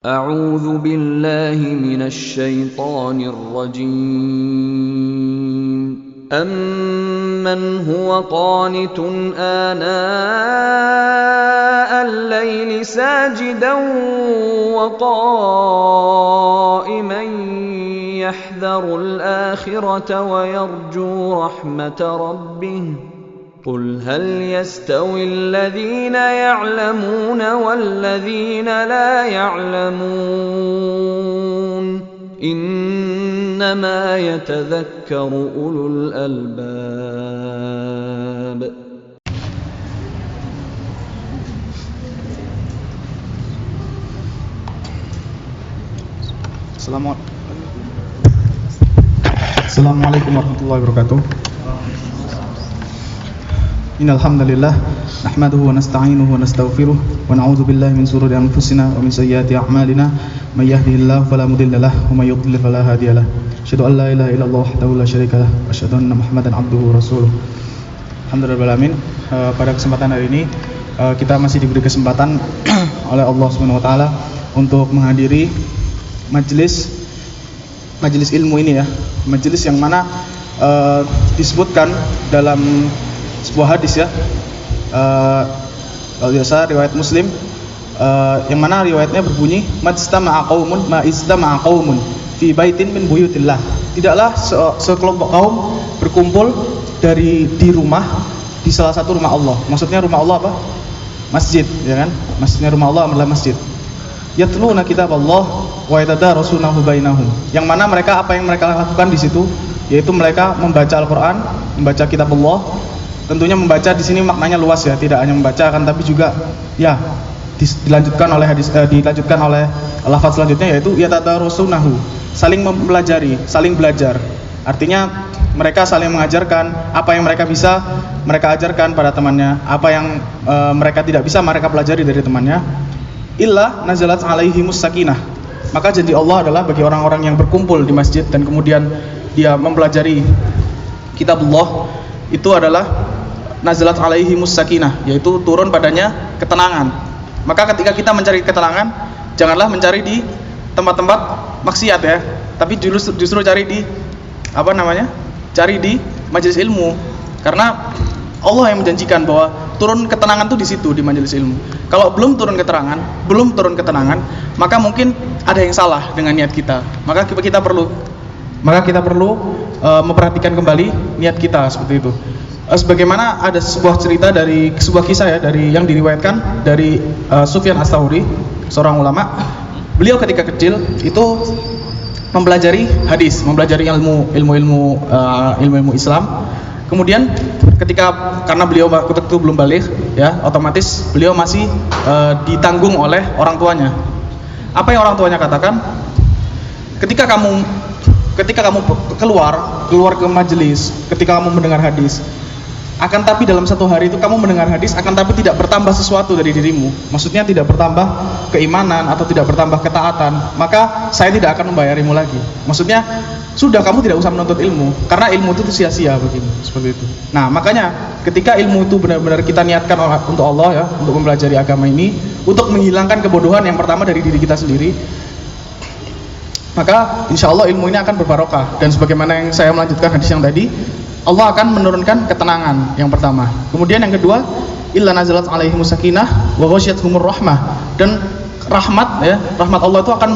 أعوذ بالله من الشيطان الرجيم أمن هو قانت آناء الليل ساجدا وقائما يحذر الآخرة ويرجو رحمة ربه قل هل يستوي الذين يعلمون والذين لا يعلمون إنما يتذكر أولو الألباب. Assalamualaikum warahmatullahi wabarakatuh. Innal hamdalillah nahmaduhu wa nasta'inuhu wa nastaghfiruh wa na'udzu billahi min shururi anfusina wa min sayyiati a'malina may yahdihillahu fala mudilla lahu wa may yudlil fala hadiya lahu. Asyhadu an la ilaha illallah wahdahu la syarika lahu wa asyhadu anna Muhammadan abduhu wa rasuluh. Alhamdulillah alamin. Pada kesempatan hari ini kita masih diberi kesempatan oleh Allah Subhanahu wa taala untuk menghadiri majelis ilmu ini ya. Majelis yang mana disebutkan dalam sebuah hadis ya, kalau biasa riwayat Muslim, yang mana riwayatnya berbunyi majtama'a qaumun fi baitin min buyutillah. Tidaklah sekelompok kaum berkumpul di rumah, di salah satu rumah Allah. Maksudnya rumah Allah apa? Masjid, ya kan? Maksudnya rumah Allah adalah masjid. Yatluna kitab Allah wa yatadarasunahu bainahum. Yang mana apa yang mereka lakukan di situ, yaitu mereka membaca Al-Qur'an, membaca kitab Allah. Tentunya membaca di sini maknanya luas ya, tidak hanya membaca kan, tapi juga ya dilanjutkan oleh lafaz selanjutnya, yaitu yatadarasunahu, saling mempelajari, saling belajar. Artinya mereka saling mengajarkan apa yang mereka bisa, mereka ajarkan pada temannya, apa yang mereka tidak bisa, mereka pelajari dari temannya. Illa nazalat alaihimus sakinah. Maka janji Allah adalah bagi orang-orang yang berkumpul di masjid dan kemudian dia mempelajari kitab Allah, itu adalah nazalat alaihimus sakinah, yaitu turun padanya ketenangan. Maka ketika kita mencari ketenangan, janganlah mencari di tempat-tempat maksiat ya, tapi justru cari di cari di majelis ilmu. Karena Allah yang menjanjikan bahwa turun ketenangan itu di situ, di majelis ilmu. Kalau belum turun ketenangan, maka mungkin ada yang salah dengan niat kita. Maka kita perlu memperhatikan kembali niat kita seperti itu. Sebagaimana ada sebuah kisah ya, dari yang diriwayatkan dari Sufyan Ats-Tsauri, seorang ulama. Beliau ketika kecil itu mempelajari hadis, mempelajari ilmu Islam. Kemudian karena beliau waktu itu belum baligh ya, otomatis beliau masih ditanggung oleh orang tuanya. Apa yang orang tuanya katakan? Ketika kamu keluar ke majelis, ketika kamu mendengar hadis, akan tapi dalam satu hari itu kamu mendengar hadis, akan tapi tidak bertambah sesuatu dari dirimu, maksudnya tidak bertambah keimanan atau tidak bertambah ketaatan, maka saya tidak akan membayarimu lagi. Maksudnya sudah, kamu tidak usah menuntut ilmu, karena ilmu itu sia-sia begitu, seperti itu. Nah, makanya ketika ilmu itu benar-benar kita niatkan untuk Allah ya, untuk mempelajari agama ini, untuk menghilangkan kebodohan yang pertama dari diri kita sendiri, maka insya Allah ilmu ini akan berbarokah. Dan sebagaimana yang saya melanjutkan hadis yang tadi, Allah akan menurunkan ketenangan yang pertama. Kemudian yang kedua, illa nazalat alaihimus sakinah wa ghasyiyatuhumur rahmah. Dan rahmat Allah itu akan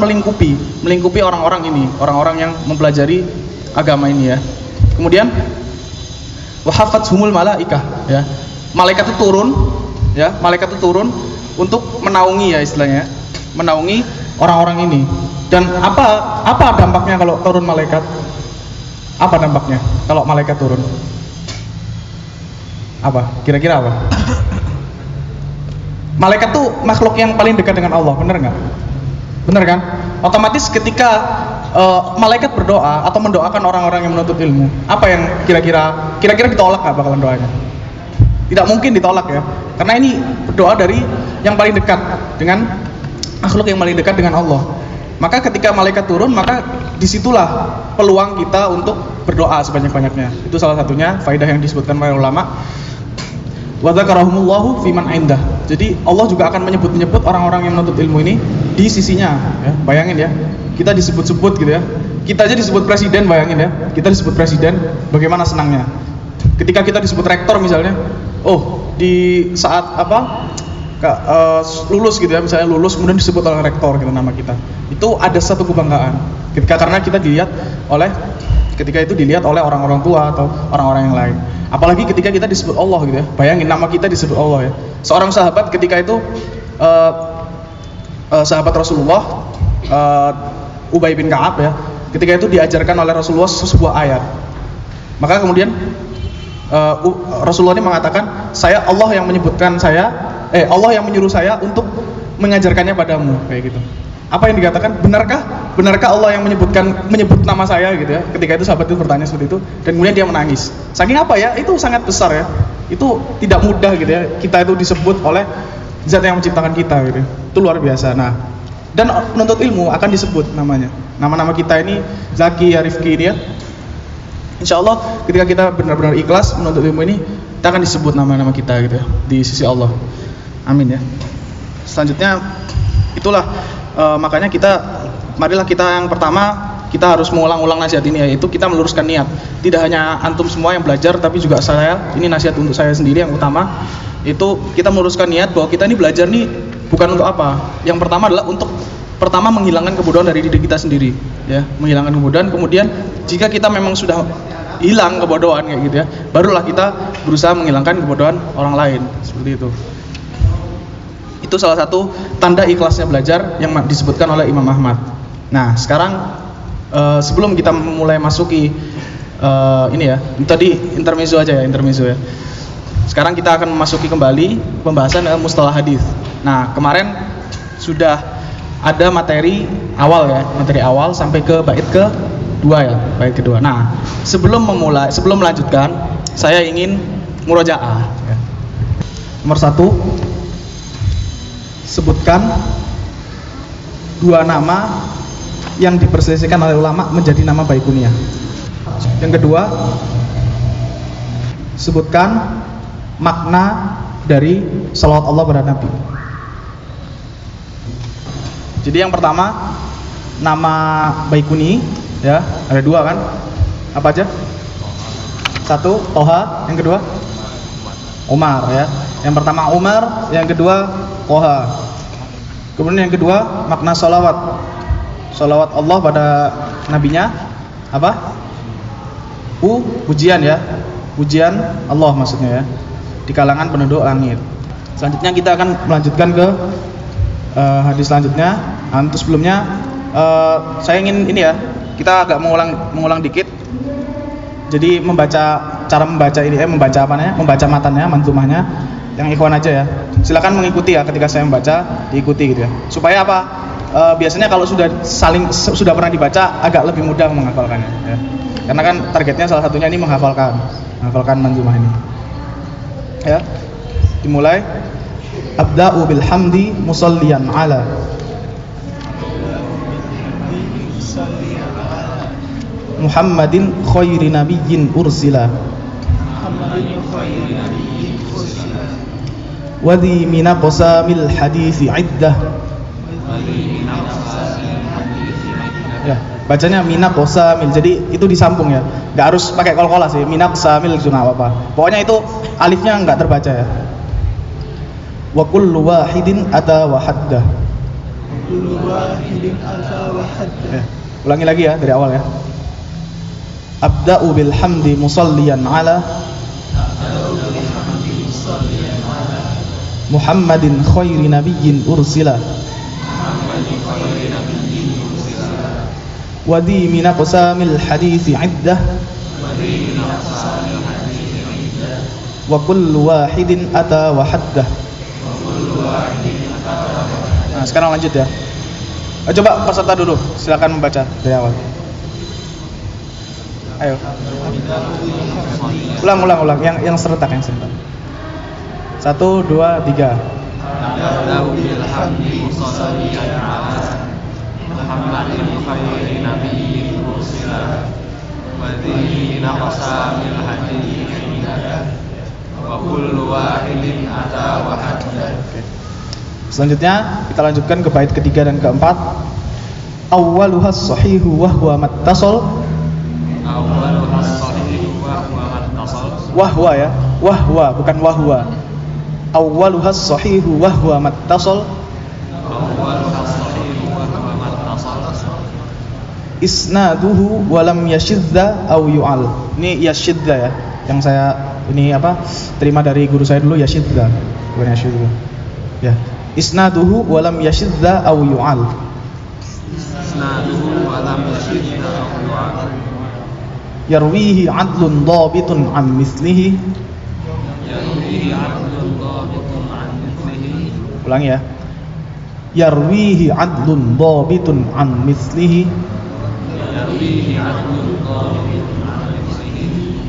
melingkupi orang-orang ini, orang-orang yang mempelajari agama ini ya. Kemudian wa hafathumul malaikah ya. Malaikat itu turun untuk menaungi ya, istilahnya, menaungi orang-orang ini. Dan apa dampaknya kalau turun malaikat? Apa dampaknya kalau malaikat turun? Apa? Kira-kira apa? Malaikat tuh makhluk yang paling dekat dengan Allah, benar nggak? Benar kan? Otomatis ketika malaikat berdoa atau mendoakan orang-orang yang menuntut ilmu, apa yang kira-kira ditolak nggak bakalan doanya? Tidak mungkin ditolak ya, karena ini berdoa dari yang paling dekat dengan makhluk yang paling dekat dengan Allah. Maka ketika malaikat turun, maka disitulah peluang kita untuk berdoa sebanyak-banyaknya. Itu salah satunya faedah yang disebutkan oleh ulama. Wa dzakarahumullahu fiman indah. Jadi Allah juga akan menyebut orang-orang yang menuntut ilmu ini di sisinya, ya. Bayangin ya, kita disebut-sebut gitu ya. Kita aja disebut presiden, bayangin ya. Kita disebut presiden, bagaimana senangnya. Ketika kita disebut rektor misalnya, oh di saat lulus gitu ya, misalnya lulus kemudian disebut oleh rektor gitu nama kita. Itu ada satu kebanggaan. Karena kita ketika itu dilihat oleh orang-orang tua atau orang-orang yang lain. Apalagi ketika kita disebut Allah gitu ya. Bayangin nama kita disebut Allah ya. Seorang sahabat ketika itu sahabat Rasulullah Ubay bin Ka'ab ya. Ketika itu diajarkan oleh Rasulullah sebuah ayat. Maka kemudian Rasulullah ini mengatakan, Allah yang menyuruh saya untuk mengajarkannya padamu, kayak gitu. Apa yang dikatakan? Benarkah Allah yang menyebut nama saya gitu ya? Ketika itu sahabat itu bertanya seperti itu, dan kemudian dia menangis. Saking apa ya? Itu sangat besar ya. Itu tidak mudah gitu ya. Kita itu disebut oleh Zat yang menciptakan kita gitu. Itu luar biasa. Nah, dan penuntut ilmu akan disebut namanya. Nama-nama kita ini Zaki, Rifki ini ya. Insya Allah ketika kita benar-benar ikhlas menuntut ilmu ini, kita akan disebut nama-nama kita gitu ya, di sisi Allah. Amin ya. Selanjutnya itulah makanya marilah kita yang pertama kita harus mengulang-ulang nasihat ini, yaitu kita meluruskan niat. Tidak hanya antum semua yang belajar, tapi juga saya. Ini nasihat untuk saya sendiri yang utama, itu kita meluruskan niat bahwa kita ini belajar nih bukan untuk apa. Yang pertama adalah untuk menghilangkan kebodohan dari diri kita sendiri, ya, menghilangkan kebodohan. Kemudian jika kita memang sudah hilang kebodohan kayak gitu ya, barulah kita berusaha menghilangkan kebodohan orang lain, seperti itu. Itu salah satu tanda ikhlasnya belajar yang disebutkan oleh Imam Ahmad. Nah, sekarang sebelum kita mulai masuki ini ya, tadi intermezzo aja ya. Sekarang kita akan memasuki kembali pembahasan mustalah hadis. Nah, kemarin sudah ada materi awal sampai ke bait kedua. Nah, sebelum melanjutkan, saya ingin murojaah. Nomor 1, sebutkan 2 nama yang diperselisihkan oleh ulama menjadi nama baikunia. Yang kedua, sebutkan makna dari salawat Allah pada Nabi. Jadi yang pertama, nama baikuni ya, ada 2 kan? Apa aja? 1 Toha, yang kedua Umar ya. Yang pertama Umar, yang kedua Toha. Kemudian yang kedua makna salawat Allah pada nabinya apa? Pujian ya, pujian Allah maksudnya ya, di kalangan penduduk langit. Selanjutnya kita akan melanjutkan ke hadis selanjutnya. Untuk sebelumnya saya ingin ini ya, kita agak mengulang dikit. Jadi cara membaca ini membaca matannya, manzumahnya, yang ikhwan aja ya. Silakan mengikuti ya, ketika saya membaca diikuti gitu ya. Supaya apa? Biasanya kalau sudah pernah dibaca agak lebih mudah menghafalkannya ya. Karena kan targetnya salah satunya ini menghafalkan manzumah ini. Ya. Dimulai. Abda'u bilhamdi musalliyan ala Muhammadin khairi nabiyyin ursila wadhi minaqsamil hadithi iddah. Ya, bacanya minaqsamil, jadi itu disambung ya, nggak harus pakai kol-kolah sih, minaqsamil juga nggak apa-apa. Pokoknya itu alifnya nggak terbaca ya. Wa kullu wahidin ata wa haddah. Ya, ulangi lagi ya dari awal ya. Abda'u bilhamdi musalliyan ala Muhammadin khairi nabiyyin ursila wadhi minaqsamil hadithi iddah wa kullu wahidin ata wa haddah. Nah, sekarang lanjut ya. Coba peserta dulu, silakan membaca dari awal. Ayo. Ulang yang serentak. 1, 2, 3. wa kullu wahidin ata wa hadda. Selanjutnya kita lanjutkan ke bait ketiga dan keempat. Awwaluhas sahihu wa huwa mattasal. Awwaluhas sahihu wa huwa mattasal. Wahwa ya, wahwa bukan wahwa. Awwaluhas sahihu wa huwa mattasal. Awwaluhas sahihu wa huwa mattasal. Isnaduhu wa lam yashidda aw yu'al. Ini yashidda ya, yang saya ini terima dari guru saya dulu, yashidda bukan yashidda ya. Isnaduhu wa lam yashidda aw yu'al. Isnaduhu wa lam yashidda aw yu'al. Yarwihi 'adlun dhabitun 'an mislihi. Yarwihi 'adlun dhabitun 'an mithlihi. Ulangi ya. Yarwihi 'adlun dhabitun 'an mislihi. Yarwihi 'adlun dhabitun 'an mithlihi.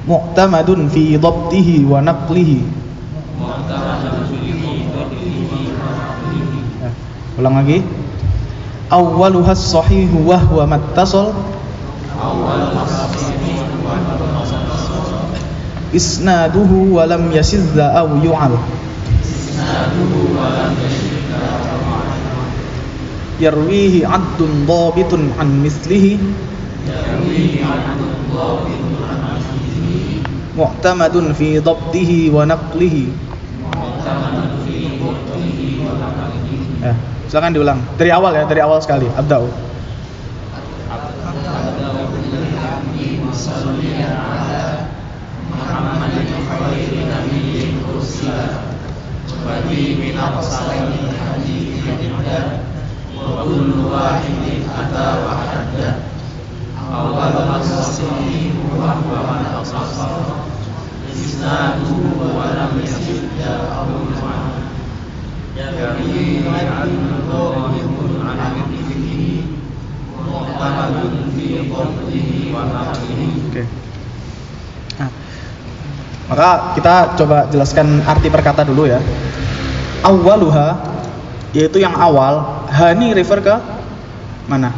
Mu'tamadun fi dhabtihi wa naqlihi. Mu'tamadun fi dhabtihi wa naqlihi. Ulang lagi. Awwaluhas sahihu wa huwa mattasal. Isnaduhu wa lam yashidda aw yu'al. Yarwihi 'adlun dhabitun 'an mislihi. Mu'tamadun fi dhabtihi wa naqlihi. Ya, silakan diulang. Dari awal ya, dari awal sekali. Abda'u. Oke. Nah, maka kita coba jelaskan arti perkata dulu ya. Awwaluha, yaitu yang awal. Ha ini refer ke mana?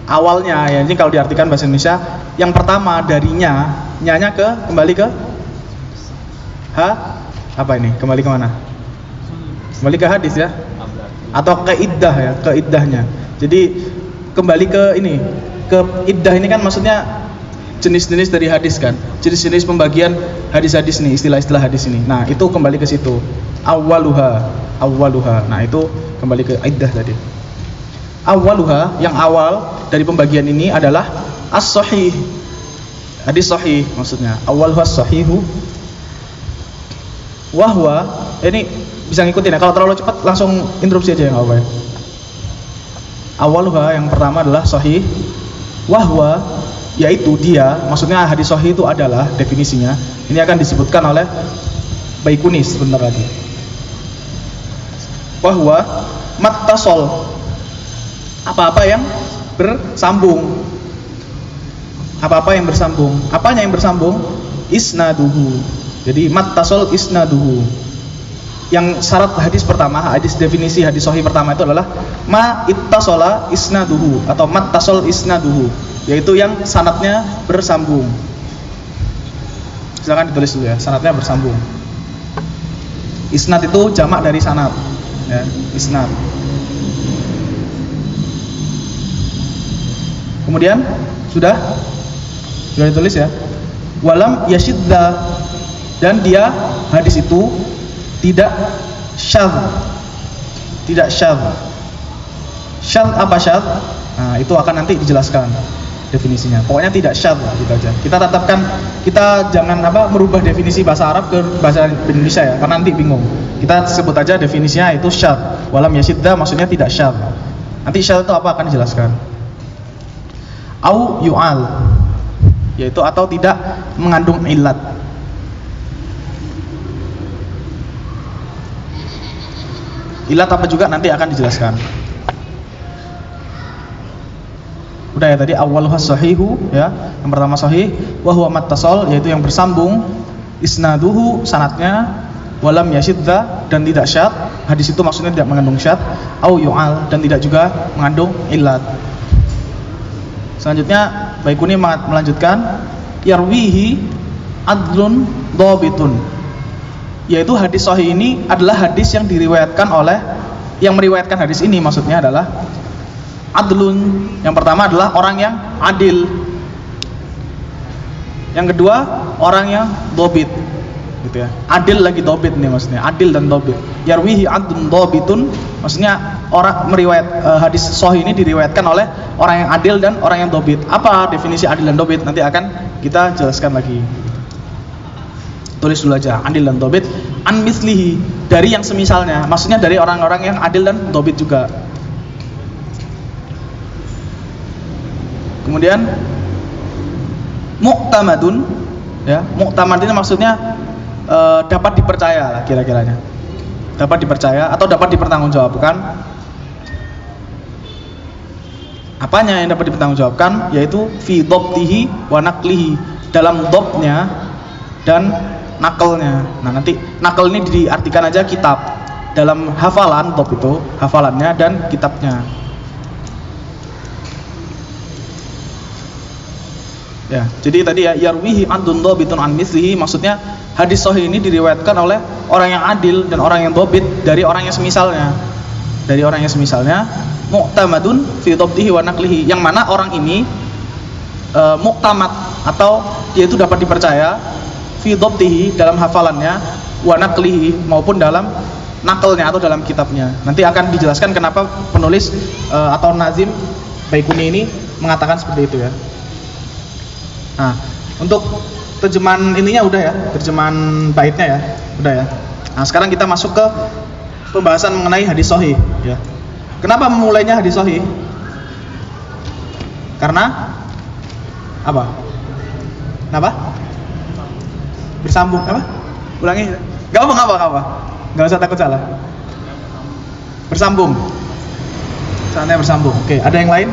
Awalnya ya. Ini kalau diartikan bahasa Indonesia, yang pertama darinya, nyanya kembali ke ha? Apa ini? Kembali ke mana? Kembali ke hadis ya? Atau ke iddah ya, ke iddahnya. Jadi kembali ke ini, ke iddah ini kan maksudnya jenis-jenis dari hadis kan, jenis-jenis pembagian hadis-hadis nih, istilah-istilah hadis ini. Nah itu kembali ke situ. Awwaluha, awwaluha. Nah itu kembali ke iddah tadi. Awwaluha, yang awal dari pembagian ini adalah as-sahih, hadis sahih maksudnya. Awwaluha as-sahihu. Wahwa, ini bisa ngikutin ya. Kalau terlalu cepat langsung interupsi aja ya, nggak apa-apa ya. Awwaluha, yang pertama adalah sahih. Wahwa, yaitu dia, maksudnya hadis sahih itu adalah definisinya. Ini akan disebutkan oleh Baikuni sebentar lagi. Wahwa mattasol, apa-apa yang bersambung. Apa-apa yang bersambung. Apanya yang bersambung? Isnaduhu. Jadi mattasol isnaduhu. Yang syarat hadis pertama, hadis definisi hadis sahih pertama itu adalah ma ittasola isnaduhu atau mattasol isnaduhu, yaitu yang sanadnya bersambung. Silakan ditulis dulu ya, sanadnya bersambung. Isnad itu jamak dari sanad ya, isnad. Kemudian sudah ditulis ya. Walam yashidda, dan dia hadis itu tidak syadz. Tidak syadz. Syadz apa syadz? Nah, itu akan nanti dijelaskan definisinya. Pokoknya tidak syadz gitu aja. Kita tetapkan, kita jangan merubah definisi bahasa Arab ke bahasa Indonesia ya, karena nanti bingung. Kita sebut aja definisinya itu syadz. Walam yashidda maksudnya tidak syadz. Nanti syadz itu apa akan dijelaskan. Au yu'al, yaitu atau tidak mengandung illat. Ilat apa juga nanti akan dijelaskan. Udah ya tadi awwaluhas sahihu ya, yang pertama sahih, wa huwa mattasal, yaitu yang bersambung, isnaduhu sanadnya, walam yashidda, dan tidak syadz. Hadis itu maksudnya tidak mengandung syadz, au yu'al, dan tidak juga mengandung illat. Selanjutnya Baikuni melanjutkan, yarwihi adlun dhabitun. Yaitu hadis sahih ini adalah hadis yang diriwayatkan oleh yang meriwayatkan hadis ini maksudnya adalah adlun. Yang pertama adalah orang yang adil. Yang kedua orang yang dhabit. Gitu ya. Adil lagi dhabit nih maksudnya. Adil dan dhabit. Yarwihi adlun dhabitun maksudnya orang meriwayat hadis sahih ini diriwayatkan oleh orang yang adil dan orang yang dhabit. Apa definisi adil dan dhabit? Nanti akan kita jelaskan lagi. Tulis dulu aja, adil dan dhabit an mislihi, dari yang semisalnya, maksudnya dari orang-orang yang adil dan dhabit juga. Kemudian mu'tamadun, ya, mu'tamad ini maksudnya dapat dipercaya lah kira-kiranya, dapat dipercaya atau dapat dipertanggungjawabkan. Apanya yang dapat dipertanggungjawabkan? Yaitu fi dhabtihi wa naqlihi, dalam dhabtnya dan nakalnya. Nah nanti nakal ini diartikan aja kitab, dalam hafalan dhab itu hafalannya dan kitabnya. Ya, jadi tadi ya yarwihi adlun dhabitun an mislihi, maksudnya hadis sahih ini diriwayatkan oleh orang yang adil dan orang yang dhabit dari orang yang semisalnya. Dari orang yang semisalnya, mu'tamadun fi dhabtihi wa naqlihi, yang mana orang ini mu'tamad atau dia itu dapat dipercaya fi dhabtihi dalam hafalannya, wa naqlihi maupun dalam nakalnya atau dalam kitabnya. Nanti akan dijelaskan kenapa penulis atau nazim Baikuni ini mengatakan seperti itu ya. Nah, untuk terjemahan ininya udah ya, terjemahan baitnya ya, udah ya. Nah, sekarang kita masuk ke pembahasan mengenai hadis sahih ya. Kenapa memulainya hadis sahih? Karena apa? Kenapa? Bersambung apa? Ulangi. Gak apa. Gak usah takut salah. Bersambung. Saatnya bersambung. Oke, ada yang lain?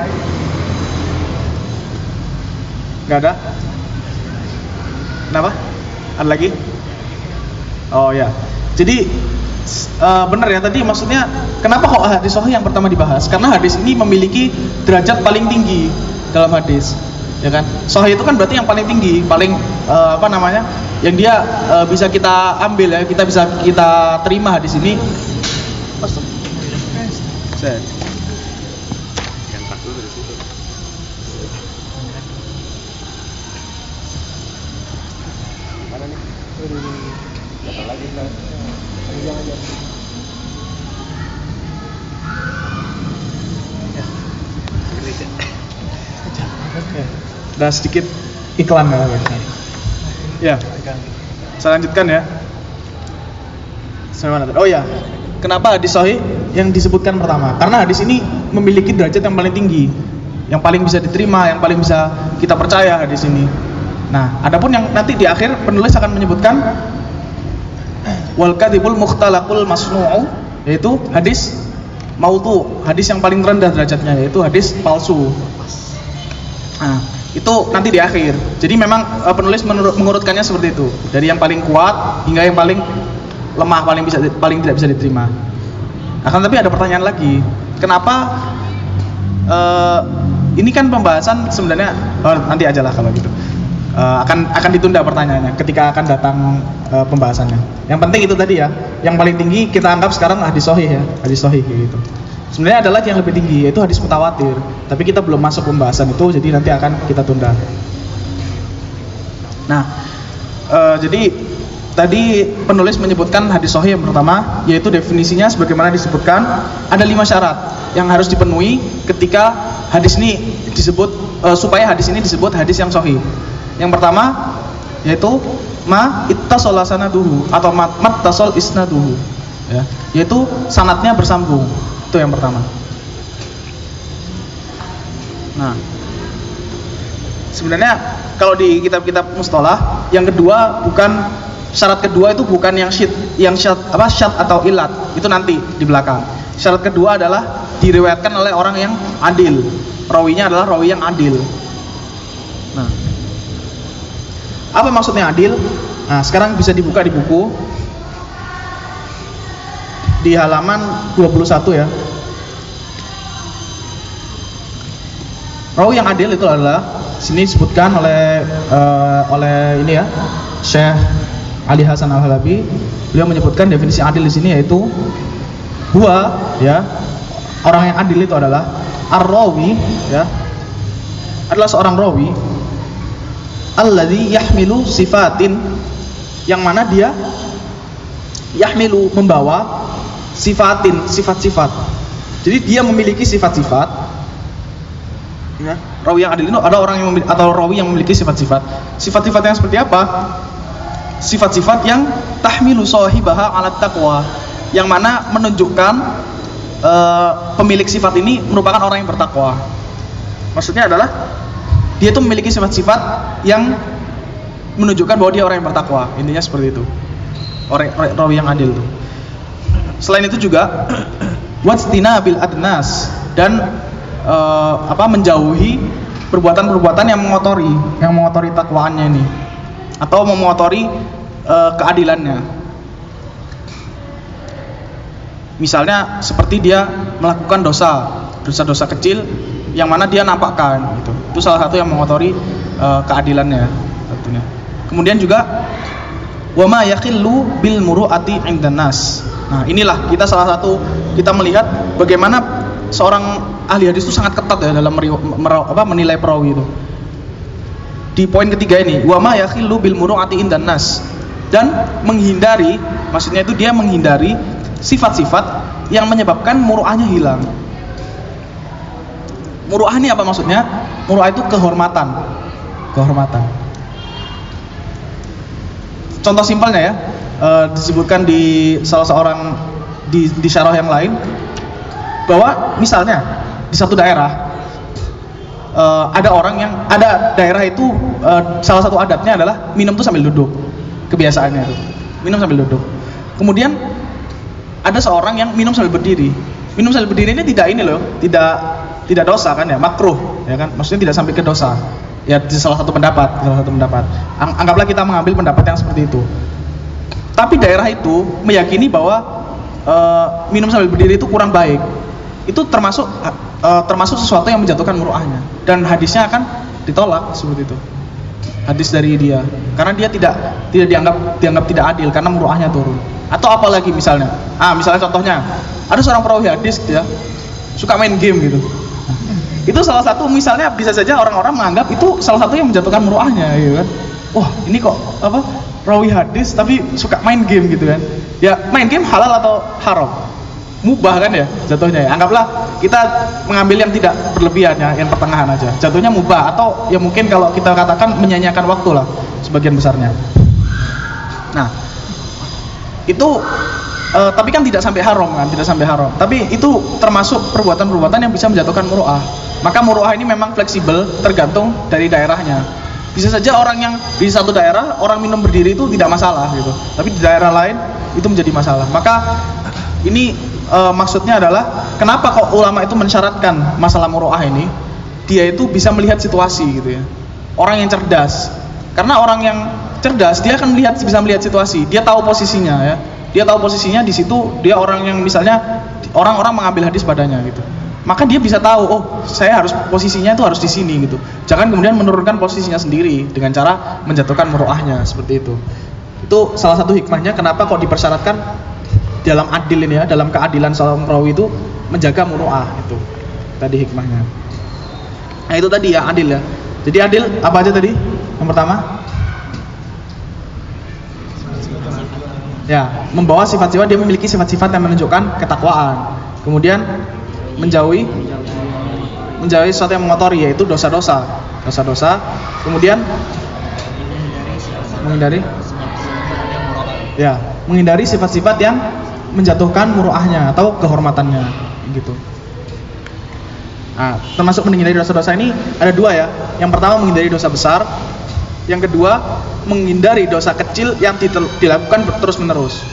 Gak ada? Kenapa? Ada lagi? Oh ya. Jadi benar ya tadi, maksudnya kenapa kok hadis sahih yang pertama dibahas? Karena hadis ini memiliki derajat paling tinggi dalam hadis. Ya kan? Sahih itu kan berarti yang paling tinggi, paling yang dia bisa kita ambil ya, kita bisa kita terima hadis ini. Ada sedikit iklan ya. Saya lanjutkan ya. Oh ya, kenapa hadis sahih yang disebutkan pertama? Karena hadis ini memiliki derajat yang paling tinggi, yang paling bisa diterima, yang paling bisa kita percaya hadis ini. Nah, adapun yang nanti di akhir penulis akan menyebutkan wal kadzibul mukhtalaqul masnu'u, yaitu hadis maudhu, hadis yang paling rendah derajatnya, yaitu hadis palsu. Nah, itu nanti di akhir. Jadi memang penulis mengurutkannya seperti itu, dari yang paling kuat hingga yang paling lemah, paling tidak bisa diterima. Akan tapi ada pertanyaan lagi, kenapa ini kan pembahasan sebenarnya nanti aja lah kalau gitu. Akan ditunda pertanyaannya ketika akan datang pembahasannya. Yang penting itu tadi ya, yang paling tinggi kita anggap sekarang hadis sahih ya, hadis sahih gitu. Sebenarnya ada lagi yang lebih tinggi, yaitu hadis mutawatir. Tapi kita belum masuk pembahasan itu, jadi nanti akan kita tunda. Nah, jadi tadi penulis menyebutkan hadis sahih yang pertama, yaitu definisinya sebagaimana disebutkan, ada 5 syarat yang harus dipenuhi ketika hadis ini disebut, supaya hadis ini disebut hadis yang sahih. Yang pertama yaitu ma ittasala sanaduhu atau mattasal isnaduhu, ya, yaitu sanadnya bersambung. Itu yang pertama. Nah, sebenarnya kalau di kitab-kitab mustalah, yang kedua bukan syarat kedua itu bukan yang syad atau ilat, itu nanti di belakang. Syarat kedua adalah diriwayatkan oleh orang yang adil. Rawinya adalah rawi yang adil. Nah, apa maksudnya adil? Nah, sekarang bisa dibuka di buku di halaman 21 ya. Rawi yang adil itu adalah sini disebutkan oleh ini ya, Syekh Ali Hasan Al-Halabi, beliau menyebutkan definisi adil di sini yaitu huwa, ya, orang yang adil itu adalah ar-rawi, ya, adalah seorang rawi alladzi yahmilu sifatin, yang mana dia yahmilu, membawa sifatin, sifat-sifat. Jadi dia memiliki sifat-sifat, ya. Rawi yang adil itu ada orang yang atau rawi yang memiliki sifat-sifat. Sifat-sifat yang seperti apa? Sifat-sifat yang tahmilu sahibaha 'ala taqwa, yang mana menunjukkan pemilik sifat ini merupakan orang yang bertakwa. Maksudnya adalah dia itu memiliki sifat-sifat yang menunjukkan bahwa dia orang yang bertakwa. Intinya seperti itu. Rawi yang adil itu. Selain itu juga watstina bil adnas, dan menjauhi perbuatan-perbuatan yang mengotori takwaannya ini, atau mengotori keadilannya. Misalnya seperti dia melakukan dosa kecil yang mana dia nampakkan, gitu. Itu salah satu yang mengotori keadilannya tentunya. Kemudian juga wa ma yaqillu bil muru'ati 'indan nas. Nah, inilah kita melihat bagaimana seorang ahli hadis itu sangat ketat ya dalam menilai perawi itu. Di poin ketiga ini, wa ma yakhillu bil muru'ati indan nas, dan menghindari, maksudnya itu dia menghindari sifat-sifat yang menyebabkan muru'ahnya hilang. Muru'ah ini apa maksudnya? Muru'ah itu kehormatan. Contoh simpelnya ya, disebutkan di salah seorang di syarah yang lain, bahwa misalnya di satu daerah ada daerah itu salah satu adatnya adalah minum tuh sambil duduk, kebiasaannya itu minum sambil duduk. Kemudian ada seorang yang minum sambil berdiri. Minum sambil berdiri ini tidak dosa kan ya, makruh ya kan, maksudnya tidak sampai ke dosa ya, di salah satu pendapat. Anggaplah kita mengambil pendapat yang seperti itu. Tapi daerah itu meyakini bahwa minum sambil berdiri itu kurang baik. Itu termasuk sesuatu yang menjatuhkan muru'ahnya, dan hadisnya akan ditolak seperti itu. Hadis dari dia, karena dia tidak dianggap tidak adil karena muru'ahnya turun. Atau apalagi misalnya contohnya ada seorang perawi hadis ya, suka main game gitu. Itu salah satu, misalnya bisa saja orang-orang menganggap itu salah satu yang menjatuhkan muru'ahnya gitu kan. Wah, ini kok rawi hadis tapi suka main game gitu kan. Ya, main game halal atau haram? Mubah kan ya jatuhnya ya. Anggaplah kita mengambil yang tidak berlebihan ya, yang pertengahan aja. Jatuhnya mubah, atau ya mungkin kalau kita katakan menyanyiakan waktu lah sebagian besarnya. Nah, itu tapi kan tidak sampai haram. Tapi itu termasuk perbuatan-perbuatan yang bisa menjatuhkan muru'ah. Maka muru'ah ini memang fleksibel, tergantung dari daerahnya. Bisa saja orang yang di satu daerah orang minum berdiri itu tidak masalah gitu, tapi di daerah lain itu menjadi masalah. Maka ini maksudnya adalah kenapa kok ulama itu mensyaratkan masalah muru'ah ini, dia itu bisa melihat situasi gitu ya. Orang yang cerdas, karena orang yang cerdas dia akan bisa melihat situasi, dia tahu posisinya ya. Dia tahu posisinya di situ, dia orang yang misalnya orang-orang mengambil hadis padanya gitu. Maka dia bisa tahu, oh saya harus posisinya itu harus di sini gitu. Jangan kemudian menurunkan posisinya sendiri dengan cara menjatuhkan muru'ahnya seperti itu. Itu salah satu hikmahnya kenapa kok dipersyaratkan dalam adil ini ya, dalam keadilan seorang perawi itu menjaga muru'ah itu. Tadi hikmahnya. Nah itu tadi ya adil ya. Jadi adil apa aja tadi? Yang pertama? Ya, membawa sifat-sifat, dia memiliki sifat-sifat yang menunjukkan ketakwaan. Kemudian menjauhi sesuatu yang mengotori, yaitu dosa-dosa. Kemudian menghindari sifat-sifat yang menjatuhkan muru'ahnya atau kehormatannya gitu. Nah, termasuk menghindari dosa-dosa ini ada dua ya. Yang pertama menghindari dosa besar, yang kedua menghindari dosa kecil yang dilakukan terus-menerus.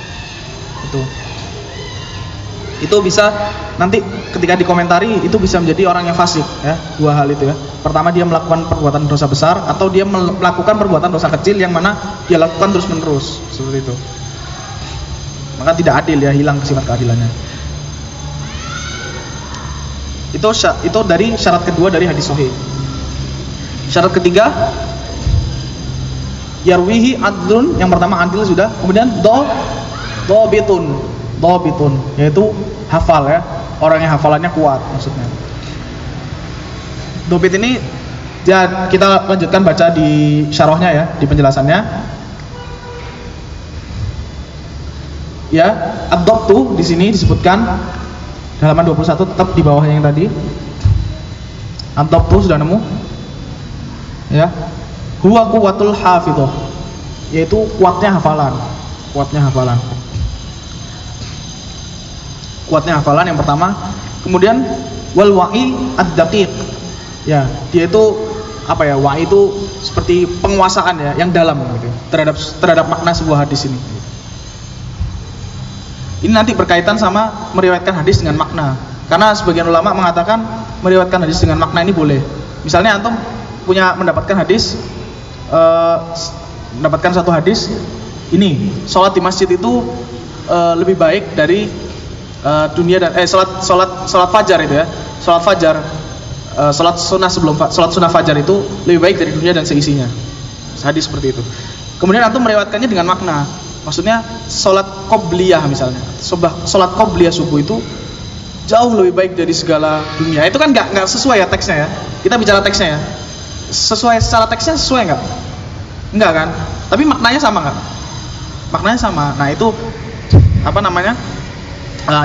Itu bisa nanti ketika dikomentari itu bisa menjadi orang yang fasik ya, dua hal itu ya. Pertama dia melakukan perbuatan dosa besar, atau dia melakukan perbuatan dosa kecil yang mana dia lakukan terus-menerus seperti itu. Maka tidak adil ya, hilang sifat keadilannya. Itu dari syarat kedua dari hadis sahih. Syarat ketiga Yarwihi adlun, yang pertama adil sudah. Kemudian dobitun, yaitu hafal ya, orang yang hafalannya kuat maksudnya. Dobit ini ya, kita lanjutkan baca di syarahnya ya, di penjelasannya. Ya, ad-dobtu di sini disebutkan halaman 21, tetap di bawahnya yang tadi. Ad-dobtu sudah nemu? Ya. Huwa quwwatul hafidhah, yaitu kuatnya hafalan. Kuatnya hafalan yang pertama. Kemudian wal wa'i ad-daqiq. Ya, dia itu apa ya? Wa'i itu seperti penguasaan ya, yang dalam gitu, terhadap makna sebuah hadis ini. Ini nanti berkaitan sama meriwayatkan hadis dengan makna. Karena sebagian ulama mengatakan meriwayatkan hadis dengan makna ini boleh. Misalnya antum mendapatkan hadis, mendapatkan satu hadis ini, sholat di masjid itu lebih baik dari dunia dan sholat fajar itu ya, sholat fajar, sholat sunnah fajar itu lebih baik dari dunia dan seisinya. Hadis seperti itu. Kemudian antum meriwayatkannya dengan makna, maksudnya sholat qobliyah misalnya, sholat qobliyah subuh itu jauh lebih baik dari segala dunia. Itu kan nggak sesuai ya teksnya ya. Kita bicara teksnya ya. Secara teksnya sesuai nggak? Enggak kan? Tapi maknanya sama nggak? Maknanya sama. Nah itu apa namanya?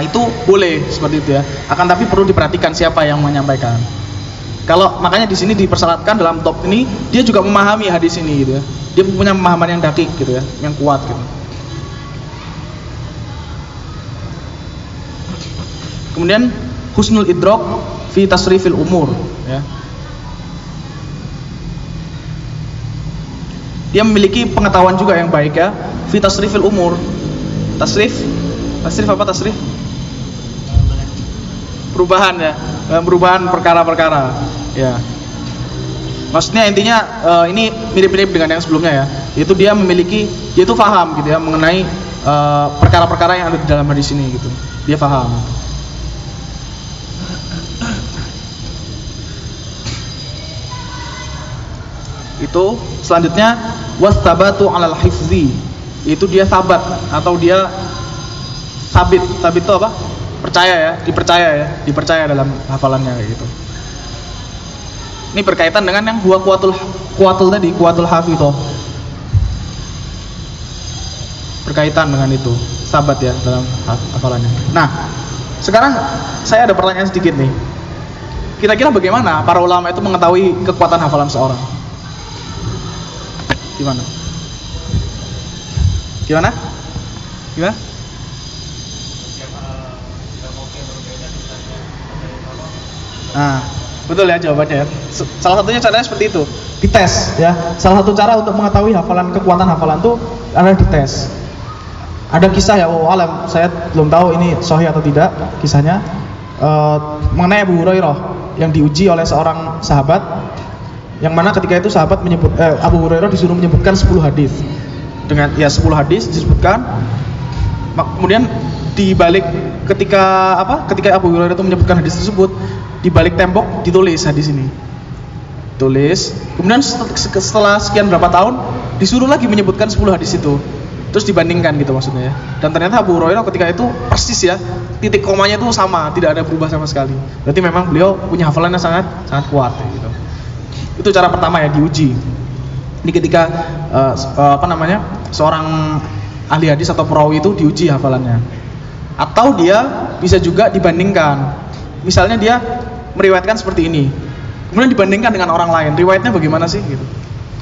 Itu boleh seperti itu ya. Akan tapi perlu diperhatikan siapa yang menyampaikan. Kalau makanya di sini dipersyaratkan dalam top ini dia juga memahami hadis ini gitu ya. Dia punya pemahaman yang dakik gitu ya, yang kuat gitu. Kemudian husnul idrak fi tasrifil umur ya. Dia memiliki pengetahuan juga yang baik ya, fi tasrifil umur. Tasrif apa tasrif? Perubahan ya, perubahan perkara-perkara ya. Maksudnya intinya ini mirip-mirip dengan yang sebelumnya ya. Yaitu dia itu paham gitu ya mengenai perkara-perkara yang ada di dalam hadis ini gitu. Dia paham. Itu selanjutnya wastabatu 'alal hifzi, itu dia sabat atau dia sabit itu apa? Dipercaya dalam hafalannya kayak gitu. Ini berkaitan dengan yang huwa kuwatul hafidhah. Berkaitan dengan itu, sabat ya dalam hafalannya. Nah, sekarang saya ada pertanyaan sedikit nih. Kira-kira bagaimana para ulama itu mengetahui kekuatan hafalan seorang? Gimana? Nah, betul ya jawabannya ya. Salah satunya caranya seperti itu, dites ya. Salah satu cara untuk mengetahui kekuatan hafalan itu adalah dites. Ada kisah ya, alam saya belum tahu ini sahih atau tidak kisahnya, mengenai Abu Hurairah yang diuji oleh seorang sahabat, yang mana ketika itu sahabat Abu Hurairah disuruh menyebutkan 10 hadis. Dengan ya 10 hadis disebutkan. Kemudian ketika Abu Hurairah itu menyebutkan hadis tersebut, di balik tembok ditulis hadis ini. Tulis. Kemudian setelah sekian berapa tahun disuruh lagi menyebutkan 10 hadis itu. Terus dibandingkan gitu maksudnya ya. Dan ternyata Abu Hurairah ketika itu persis ya, titik komanya itu sama, tidak ada berubah sama sekali. Berarti memang beliau punya hafalannya sangat kuat gitu. Itu cara pertama ya, diuji. Ini ketika seorang ahli hadis atau perawi itu diuji hafalannya. Atau dia bisa juga dibandingkan. Misalnya dia meriwayatkan seperti ini, kemudian dibandingkan dengan orang lain, riwayatnya bagaimana sih gitu.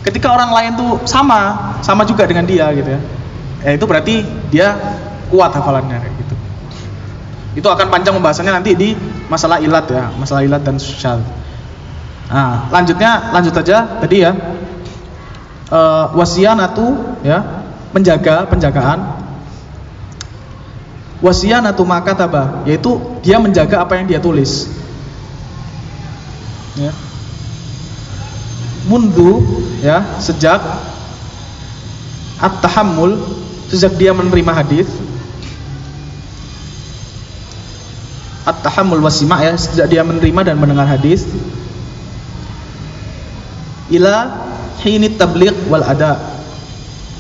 Ketika orang lain tuh sama juga dengan dia gitu ya. Itu berarti dia kuat hafalannya kayak gitu. Itu akan panjang pembahasannya nanti di masalah ilat ya, masalah ilat dan syadz. Nah, lanjut aja tadi ya. Wasiyanatu ya, penjagaan. Wasiyanatu makataba, yaitu dia menjaga apa yang dia tulis. Ya. Mundu ya, sejak at-tahammul, sejak dia menerima hadis. At-tahammul wasima ya, sejak dia menerima dan mendengar hadis. Ila hinit tabligh wal ada,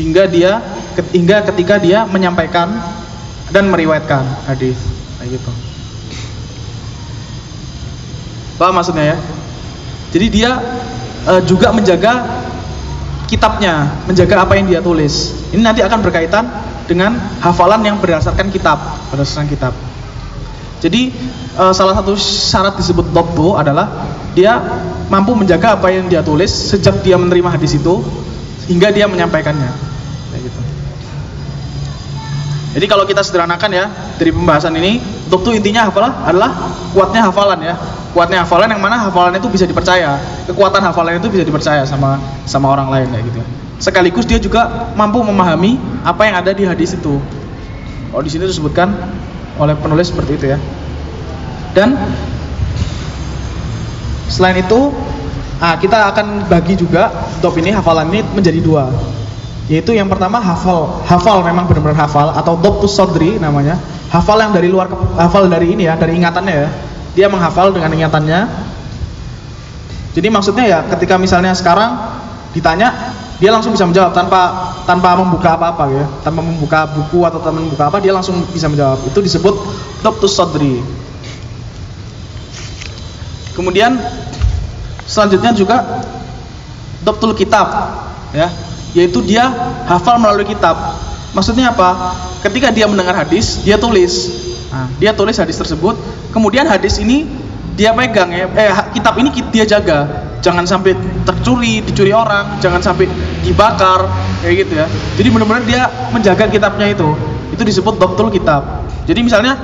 hingga ketika dia menyampaikan dan meriwayatkan hadis kayak gitu. Paham maksudnya ya? Jadi dia juga menjaga kitabnya, menjaga apa yang dia tulis. Ini nanti akan berkaitan dengan hafalan yang berdasarkan kitab. Jadi salah satu syarat disebut dhabtu adalah dia mampu menjaga apa yang dia tulis sejak dia menerima hadis itu hingga dia menyampaikannya. Kayak gitu. Jadi kalau kita sederhanakan ya dari pembahasan ini, dhabtu intinya adalah kuatnya hafalan ya. Kuatnya hafalan yang mana hafalan itu bisa dipercaya. Kekuatan hafalan itu bisa dipercaya sama orang lain kayak gitu. Sekaligus dia juga mampu memahami apa yang ada di hadis itu. Oh, di sini disebutkan oleh penulis seperti itu ya. Dan selain itu, kita akan bagi juga top ini hafalan ini menjadi dua. Yaitu yang pertama hafal memang benar-benar hafal atau dhabtus sadri namanya. Hafal yang dari luar, hafal dari ini ya, dari ingatannya ya. Dia menghafal dengan ingatannya. Jadi maksudnya ya ketika misalnya sekarang ditanya, dia langsung bisa menjawab tanpa membuka apa-apa ya, tanpa membuka buku atau tanpa membuka apa, dia langsung bisa menjawab. Itu disebut dhabtus sadri. Kemudian selanjutnya juga dhabtul kitab ya, yaitu dia hafal melalui kitab. Maksudnya apa? Ketika dia mendengar hadis, dia tulis. Dia tulis hadis tersebut, kemudian hadis ini dia pegang ya, kitab ini dia jaga, jangan sampai dicuri orang, jangan sampai dibakar kayak gitu ya. Jadi benar-benar dia menjaga kitabnya itu disebut dhabtul kitab. Jadi misalnya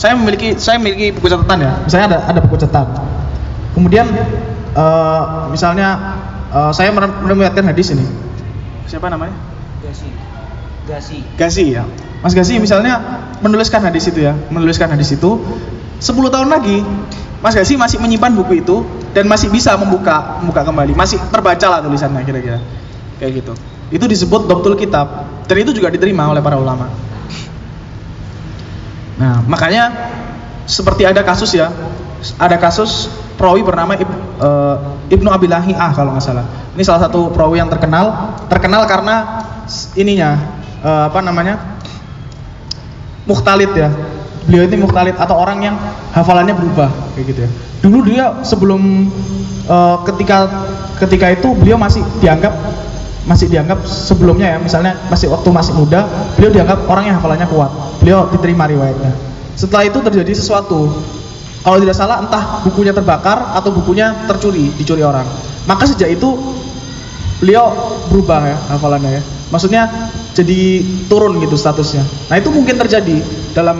saya memiliki buku catatan ya, misalnya ada buku catatan. Kemudian misalnya saya meriwayatkan hadis ini. Siapa namanya? Gasi ya. Mas Gasi misalnya menuliskan hadis itu 10 tahun lagi Mas Gasi masih menyimpan buku itu dan masih bisa membuka kembali, masih terbaca lah tulisannya kira-kira kayak gitu. Itu disebut dhabtul kitab dan itu juga diterima oleh para ulama. Nah makanya seperti ada kasus perawi bernama Ibnu Abi Lahiyah kalau nggak salah. Ini salah satu perawi yang terkenal karena ininya mukhtalit ya. Beliau ini mukhtalit atau orang yang hafalannya berubah kayak gitu ya. Dulu dia sebelum ketika itu beliau masih dianggap sebelumnya ya, misalnya waktu masih muda, beliau dianggap orang yang hafalannya kuat. Beliau diterima riwayatnya. Setelah itu terjadi sesuatu. Kalau tidak salah entah bukunya terbakar atau bukunya dicuri orang. Maka sejak itu beliau berubah ya hafalannya ya. Maksudnya jadi turun gitu statusnya. Nah itu mungkin terjadi dalam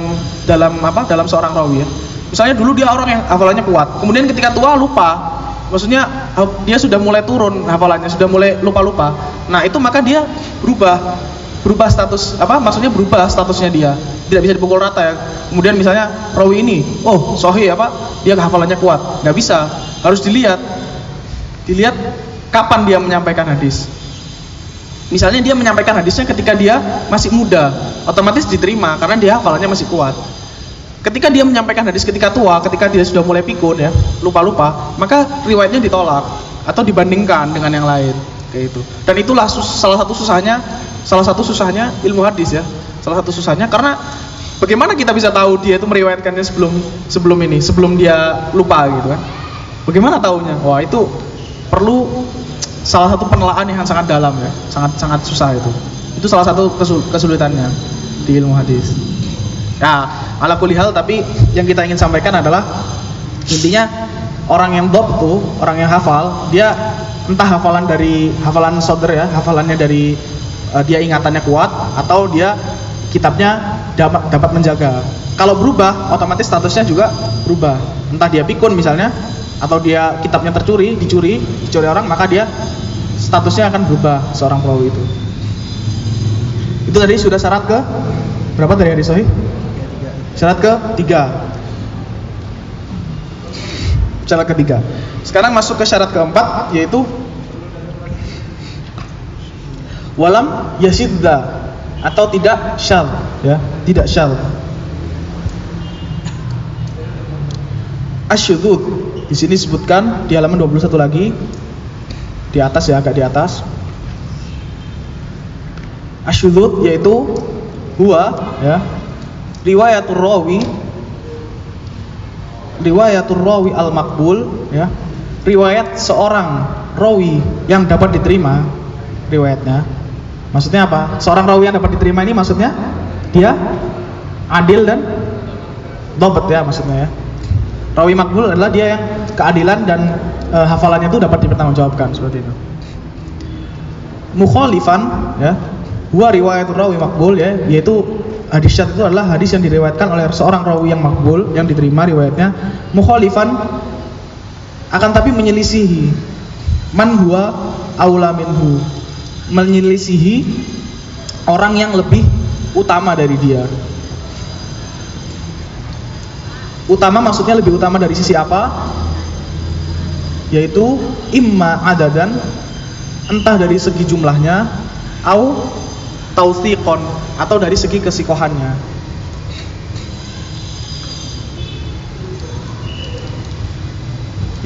seorang rawi ya. Misalnya dulu dia orang yang hafalannya kuat, kemudian ketika tua lupa. Maksudnya dia sudah mulai turun hafalannya, sudah mulai lupa-lupa. Nah itu maka dia berubah status maksudnya berubah statusnya dia. Tidak bisa dipukul rata ya. Kemudian misalnya rawi ini, sahih dia hafalannya kuat. Nggak bisa, harus dilihat kapan dia menyampaikan hadis. Misalnya dia menyampaikan hadisnya ketika dia masih muda, otomatis diterima karena dia hafalannya masih kuat. Ketika dia menyampaikan hadis ketika tua, ketika dia sudah mulai pikun ya, lupa-lupa, maka riwayatnya ditolak atau dibandingkan dengan yang lain kayak itu. Dan itulah salah satu susahnya ilmu hadis ya. Salah satu susahnya karena bagaimana kita bisa tahu dia itu meriwayatkannya sebelum dia lupa gitu kan. Bagaimana tahunya? Wah, itu perlu salah satu penelaan yang sangat dalam ya, sangat susah itu. Itu salah satu kesulitannya di ilmu hadis. Nah, ala kulli hal, tapi yang kita ingin sampaikan adalah intinya orang yang dhabtu, orang yang hafal, dia entah hafalan sodr ya, hafalannya dari dia ingatannya kuat atau dia kitabnya dapat menjaga. Kalau berubah, otomatis statusnya juga berubah. Entah dia pikun misalnya, atau dia kitabnya dicuri orang, maka dia statusnya akan berubah seorang perawi itu. Itu tadi sudah syarat ke berapa dari hadis sahih? Syarat ke-3. Syarat ke-3. Sekarang masuk ke syarat ke-4, yaitu walam yasidda atau tidak syadz ya, tidak syadz. Asyudzud di sini disebutkan di halaman 21 lagi di atas ya, agak di atas. Asyudzud yaitu huwa ya riwayatur rawi al-maqbul ya, riwayat seorang rawi yang dapat diterima riwayatnya. Maksudnya apa? Seorang rawi yang dapat diterima ini maksudnya dia adil dan dhabt ya maksudnya ya. Rawi maqbul adalah dia yang keadilan dan hafalannya itu dapat dipertanggungjawabkan seperti itu. Mukhalifan ya, huwa riwayatur rawi maqbul ya, yaitu hadis syadz itu adalah hadis yang diriwayatkan oleh seorang rawi yang maqbul, yang diterima riwayatnya. Mukhalifan akan tapi menyelisihi man huwa aula minhu, menyelisihi orang yang lebih utama dari dia. Utama maksudnya lebih utama dari sisi apa? Yaitu imma adadan, entah dari segi jumlahnya, au tautsiqon, atau dari segi kesikohannya.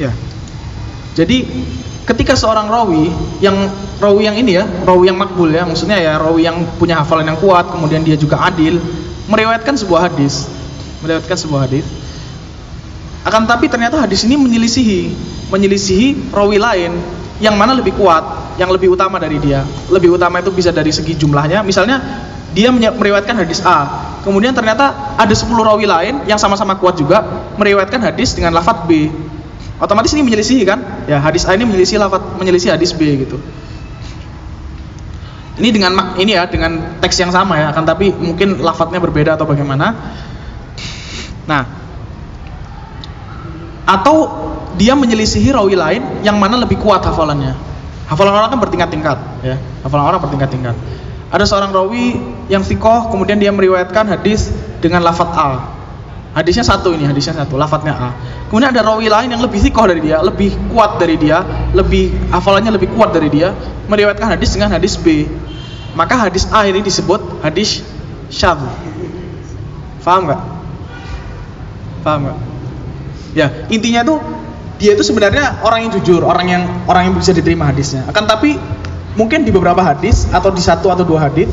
Ya. Jadi ketika seorang rawi yang ini ya, rawi yang makbul ya, maksudnya ya rawi yang punya hafalan yang kuat, kemudian dia juga adil, meriwayatkan sebuah hadis, akan tapi ternyata hadis ini menyelisihi rawi lain yang mana lebih kuat, yang lebih utama dari dia. Lebih utama itu bisa dari segi jumlahnya. Misalnya dia meriwayatkan hadis A, kemudian ternyata ada 10 rawi lain yang sama-sama kuat juga meriwayatkan hadis dengan lafadz B. Otomatis ini menyelisihi kan? Ya, hadis A ini menyelisih hadis B gitu. Ini dengan teks yang sama ya, akan tapi mungkin lafadznya berbeda atau bagaimana. Nah, atau dia menyelisihi rawi lain yang mana lebih kuat hafalannya. Hafalan orang kan bertingkat-tingkat ya. Ada seorang rawi yang thiqah, kemudian dia meriwayatkan hadis dengan lafadz A. Hadisnya satu, lafadznya A. Kemudian ada rawi lain yang lebih thiqah dari dia, lebih kuat dari dia, hafalannya lebih kuat dari dia, meriwayatkan hadis dengan hadis B. Maka hadis A ini disebut hadis syadz. Paham enggak? Ya, intinya tuh dia itu sebenarnya orang yang jujur, orang yang bisa diterima hadisnya. Akan tapi mungkin di beberapa hadis atau di satu atau dua hadis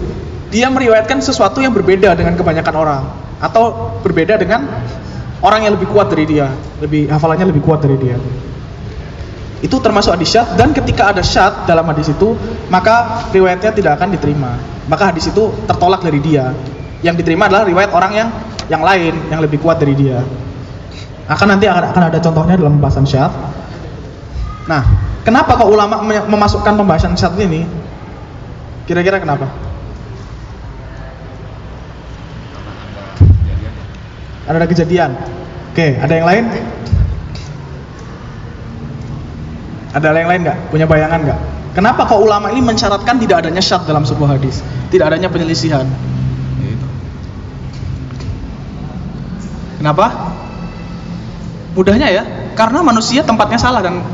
dia meriwayatkan sesuatu yang berbeda dengan kebanyakan orang, atau berbeda dengan orang yang lebih kuat dari dia, hafalannya lebih kuat dari dia. Itu termasuk hadis syadz, dan ketika ada syadz dalam hadis itu, maka riwayatnya tidak akan diterima. Maka hadis itu tertolak dari dia. Yang diterima adalah riwayat orang yang lain yang lebih kuat dari dia. Nanti akan ada contohnya dalam pembahasan syadz. Nah, kenapa kok ulama memasukkan pembahasan syadz ini? Kira-kira kenapa? Ada kejadian. Oke, ada yang lain? Ada yang lain nggak? Punya bayangan nggak? Kenapa kok ulama ini mensyaratkan tidak adanya syadz dalam sebuah hadis, tidak adanya penyelisihan? Kenapa? Mudahnya ya, karena manusia tempatnya salah dan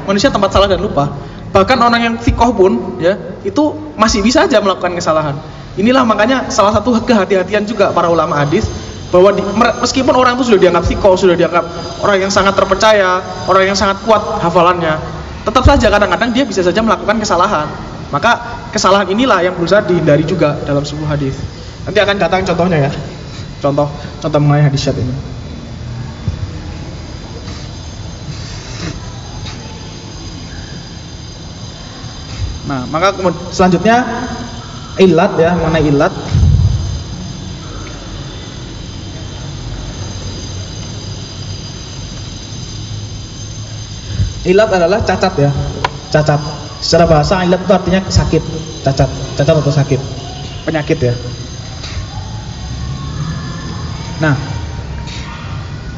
manusia tempat salah dan lupa. Bahkan orang yang thiqah pun ya, itu masih bisa aja melakukan kesalahan. Inilah makanya salah satu kehati-hatian juga para ulama hadis, bahwa meskipun orang itu sudah dianggap thiqah, sudah dianggap orang yang sangat terpercaya, orang yang sangat kuat hafalannya, tetap saja kadang-kadang dia bisa saja melakukan kesalahan. Maka kesalahan inilah yang berusaha dihindari juga dalam sebuah hadis. Nanti akan datang contohnya ya, contoh mengenai hadis syadz ini. Nah, maka selanjutnya ilat ya, mengenai ilat. Ilat adalah cacat ya, cacat. Secara bahasa ilat itu artinya sakit, cacat atau sakit, penyakit ya. Nah,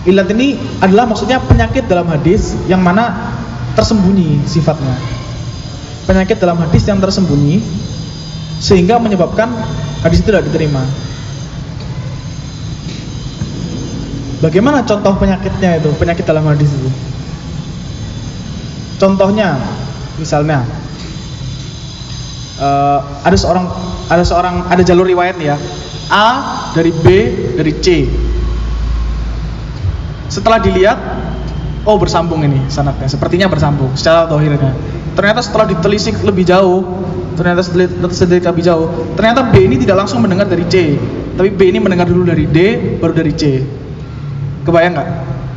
ilat ini adalah maksudnya penyakit dalam hadis yang mana tersembunyi sifatnya. Penyakit dalam hadis yang tersembunyi sehingga menyebabkan hadis itu tidak diterima. Bagaimana contoh penyakitnya itu? Penyakit dalam hadis itu. Contohnya, misalnya ada jalur riwayat nih ya, A dari B dari C. Setelah dilihat, oh bersambung ini sanadnya, sepertinya bersambung secara zahirnya. Ternyata setelah ditelisik lebih jauh, ternyata sedetik lebih jauh. Ternyata B ini tidak langsung mendengar dari C, tapi B ini mendengar dulu dari D, baru dari C. Kebayang nggak?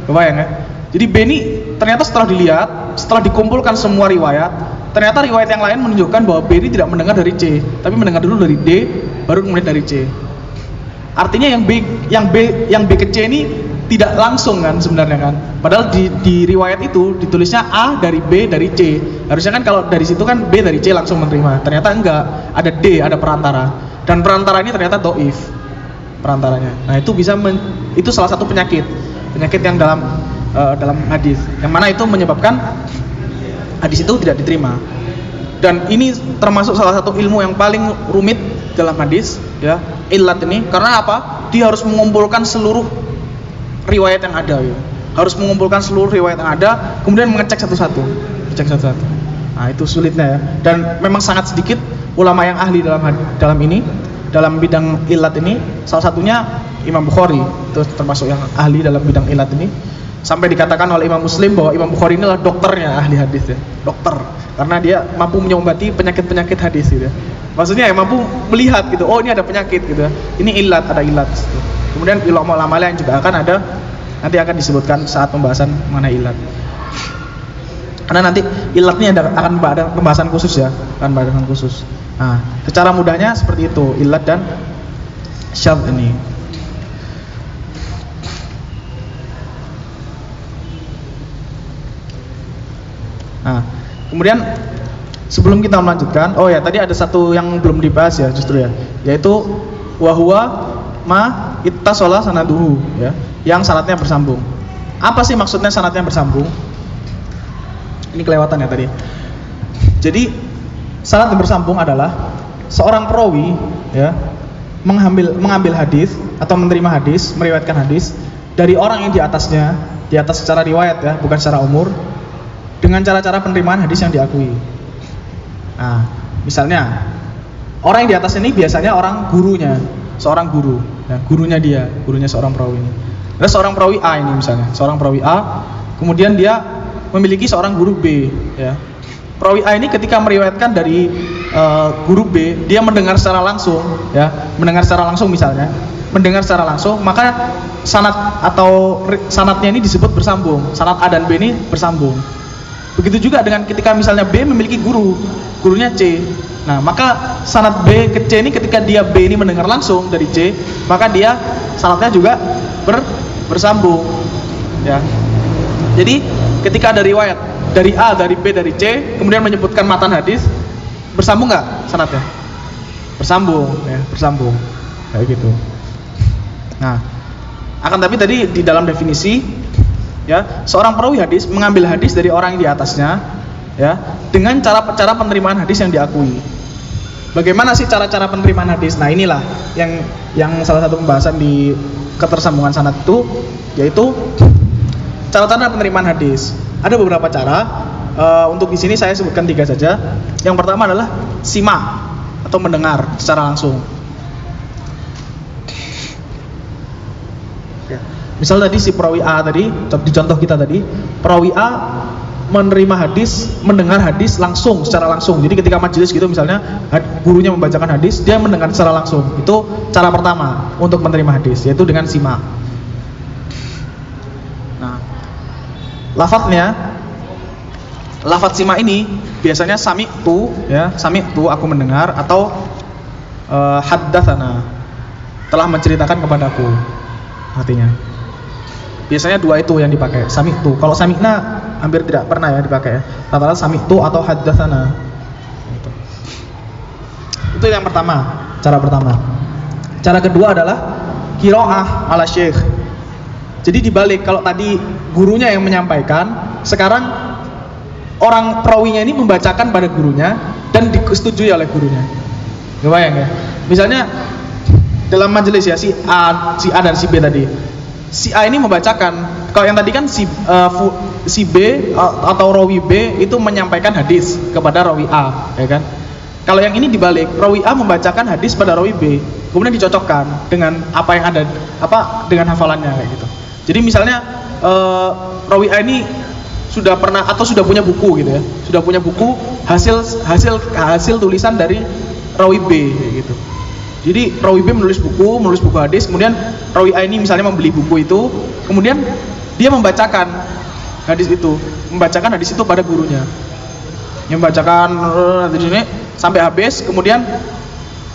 Kebayang ya? Jadi B ini ternyata setelah dilihat, setelah dikumpulkan semua riwayat, ternyata riwayat yang lain menunjukkan bahwa B ini tidak mendengar dari C, tapi mendengar dulu dari D, baru kemudian dari C. Artinya yang B ke C ini tidak langsung kan sebenarnya kan. Padahal di riwayat itu ditulisnya A dari B dari C. Harusnya kan kalau dari situ kan B dari C langsung menerima. Ternyata enggak, ada D, ada perantara. Dan perantara ini ternyata dhaif perantaranya. Nah, itu itu salah satu penyakit yang dalam hadis. Yang mana itu menyebabkan hadis itu tidak diterima. Dan ini termasuk salah satu ilmu yang paling rumit dalam hadis, ya, illat ini. Karena apa? Dia harus mengumpulkan seluruh riwayat yang ada, ya. Harus mengumpulkan seluruh riwayat yang ada, kemudian mengecek satu-satu. Nah, itu sulitnya ya. Dan memang sangat sedikit ulama yang ahli dalam bidang illat ini. Salah satunya Imam Bukhari, itu termasuk yang ahli dalam bidang illat ini. Sampai dikatakan oleh Imam Muslim bahwa Imam Bukhari inilah dokternya ahli hadis, ya. Dokter, karena dia mampu menyobati penyakit-penyakit hadis gitu. Maksudnya ya mampu melihat gitu, oh ini ada penyakit gitu. Ini illat, ada illat gitu. Kemudian ulama-ulama lain juga nanti akan disebutkan saat pembahasan mengenai illat. Karena nanti illatnya akan ada pembahasan khusus ya, Nah, secara mudahnya seperti itu illat dan syadz ini. Nah, kemudian sebelum kita melanjutkan, oh ya tadi ada satu yang belum dibahas ya justru ya, yaitu wahwa ma ittasala sanaduhu, ya, yang syaratnya bersambung. Apa sih maksudnya syaratnya bersambung? Ini kelewatan ya tadi. Jadi syarat yang bersambung adalah seorang perawi, ya, mengambil hadis atau menerima hadis, meriwayatkan hadis dari orang yang di atas secara riwayat ya, bukan secara umur, dengan cara-cara penerimaan hadis yang diakui. Nah, misalnya orang yang di atas ini biasanya seorang guru, ya, gurunya seorang perawi ini. Ada seorang perawi A ini misalnya, seorang perawi A, kemudian dia memiliki seorang guru B, ya. Perawi A ini ketika meriwayatkan dari guru B, dia mendengar secara langsung, ya, mendengar secara langsung, maka sanadnya ini disebut bersambung. Sanad A dan B ini bersambung. Begitu juga dengan ketika misalnya B memiliki gurunya C. Nah, maka sanad B ke C ini ketika dia B ini mendengar langsung dari C, maka dia sanadnya juga bersambung, ya. Jadi ketika ada riwayat dari A, dari B, dari C, kemudian menyebutkan matan hadis, bersambung nggak sanadnya? Bersambung, ya, bersambung, kayak gitu. Nah, akan tapi tadi di dalam definisi, ya, seorang perawi hadis mengambil hadis dari orang yang di atasnya, ya, dengan cara penerimaan hadis yang diakui. Bagaimana sih cara-cara penerimaan hadis? Nah, inilah yang salah satu pembahasan di ketersambungan sanad itu, yaitu cara-cara penerimaan hadis. Ada beberapa cara. Untuk di sini saya sebutkan 3 saja. Yang pertama adalah simak atau mendengar secara langsung. Misal tadi si perawi A tadi, di contoh kita tadi, perawi A menerima hadis, mendengar hadis secara langsung. Jadi ketika majelis gitu misalnya gurunya membacakan hadis, dia mendengar secara langsung. Itu cara pertama untuk menerima hadis, yaitu dengan simak. Nah, lafaz simak ini biasanya sami'tu, ya, sami'tu aku mendengar, atau haddatsana telah menceritakan kepadaku, artinya. Biasanya 2 itu yang dipakai, sami'tu. Kalau sami'na hampir tidak pernah ya dipakai ya. Rata-rata sami'tu atau haddatsana. Itu yang pertama, cara pertama. Cara kedua adalah qiraah ala syekh. Jadi dibalik, kalau tadi gurunya yang menyampaikan, sekarang orang perawinya ini membacakan pada gurunya dan disetujui oleh gurunya. Kebayang ya? Misalnya dalam majelis ya, si A dan si B tadi. Si A ini membacakan, kalau yang tadi kan si B atau rawi B itu menyampaikan hadis kepada rawi A, ya kan? Kalau yang ini dibalik, rawi A membacakan hadis pada rawi B, kemudian dicocokkan dengan apa yang ada, dengan hafalannya kayak gitu. Jadi misalnya rawi A ini sudah pernah atau sudah punya buku gitu ya, sudah punya buku hasil tulisan dari rawi B gitu. Jadi rawi B menulis buku hadis, kemudian rawi A ini misalnya membeli buku itu, kemudian dia membacakan hadis itu pada gurunya. Yang membacakan di sini sampai habis, kemudian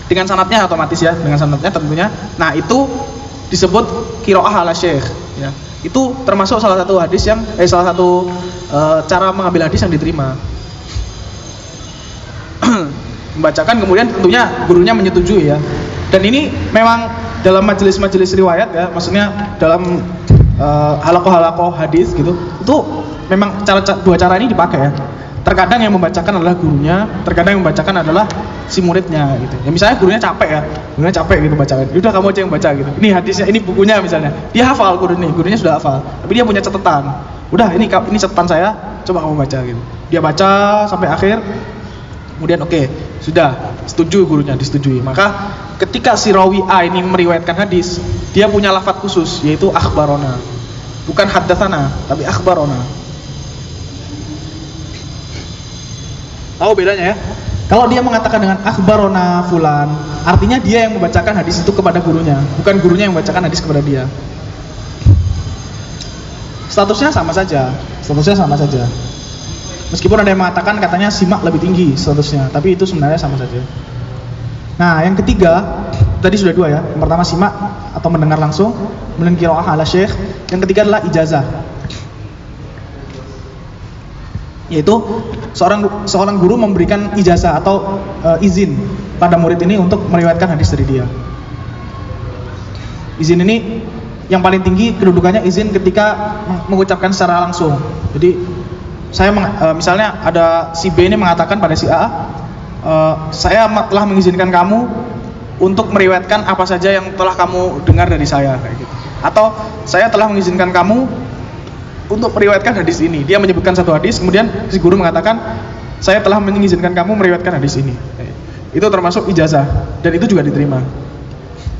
dengan sanadnya otomatis ya, dengan sanadnya tentunya. Nah, itu disebut qiraah ala syekh ya. Itu termasuk salah satu hadis yang cara mengambil hadis yang diterima. Membacakan kemudian tentunya gurunya menyetujui ya. Dan ini memang dalam majelis-majelis riwayat ya, maksudnya dalam halakoh-halakoh hadis gitu, itu memang dua cara ini dipakai ya. Terkadang yang membacakan adalah gurunya, terkadang yang membacakan adalah si muridnya gitu. Ya misalnya gurunya capek gitu bacakan. Udah kamu aja yang baca gitu. Ini hadisnya, ini bukunya misalnya. Dia hafal gurunya sudah hafal. Tapi dia punya catatan. Udah ini catatan saya, coba kamu baca gitu. Dia baca sampai akhir. Kemudian oke, sudah setuju gurunya, disetujui. Maka ketika si rawi A ini meriwayatkan hadis, dia punya lafadz khusus yaitu akhbarona. Bukan haddatsana, tapi akhbarona. Tahu bedanya ya? Kalau dia mengatakan dengan akhbarona fulan, artinya dia yang membacakan hadis itu kepada gurunya, bukan gurunya yang membacakan hadis kepada dia. Statusnya sama saja. Meskipun ada yang mengatakan katanya simak lebih tinggi statusnya, tapi itu sebenarnya sama saja. Nah, yang ketiga, tadi sudah dua ya. Yang pertama simak atau mendengar langsung, kemudian qiraah ala syekh. Yang ketiga adalah ijazah. Yaitu seorang guru memberikan ijazah atau izin pada murid ini untuk meriwayatkan hadis dari dia. Izin ini yang paling tinggi kedudukannya izin ketika mengucapkan secara langsung. Jadi saya misalnya ada si B ini mengatakan pada si A, saya telah mengizinkan kamu untuk meriwayatkan apa saja yang telah kamu dengar dari saya kayak gitu. Atau saya telah mengizinkan kamu untuk meriwayatkan hadis ini. Dia menyebutkan satu hadis, kemudian si guru mengatakan, saya telah mengizinkan kamu meriwayatkan hadis ini. Itu termasuk ijazah, dan itu juga diterima.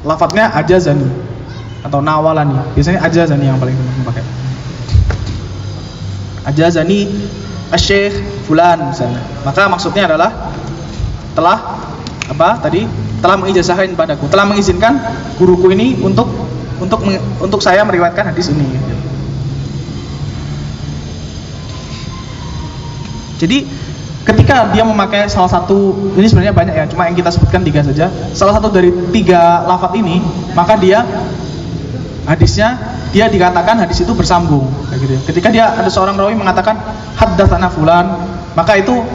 Lafadznya ajazani atau nawalani. Biasanya ajazani yang paling dipakai. Ajazani asy-syekh fulan misalnya. Maka maksudnya adalah telah mengijazahkan padaku, telah mengizinkan guruku ini untuk saya meriwayatkan hadis ini. Jadi ketika dia memakai salah satu, ini sebenarnya banyak ya, cuma yang kita sebutkan 3 saja. Salah satu dari 3 lafadz ini, maka dia hadisnya dia dikatakan hadis itu bersambung kayak gitu ya. Ketika dia ada seorang rawi mengatakan haddatsana fulan, maka itu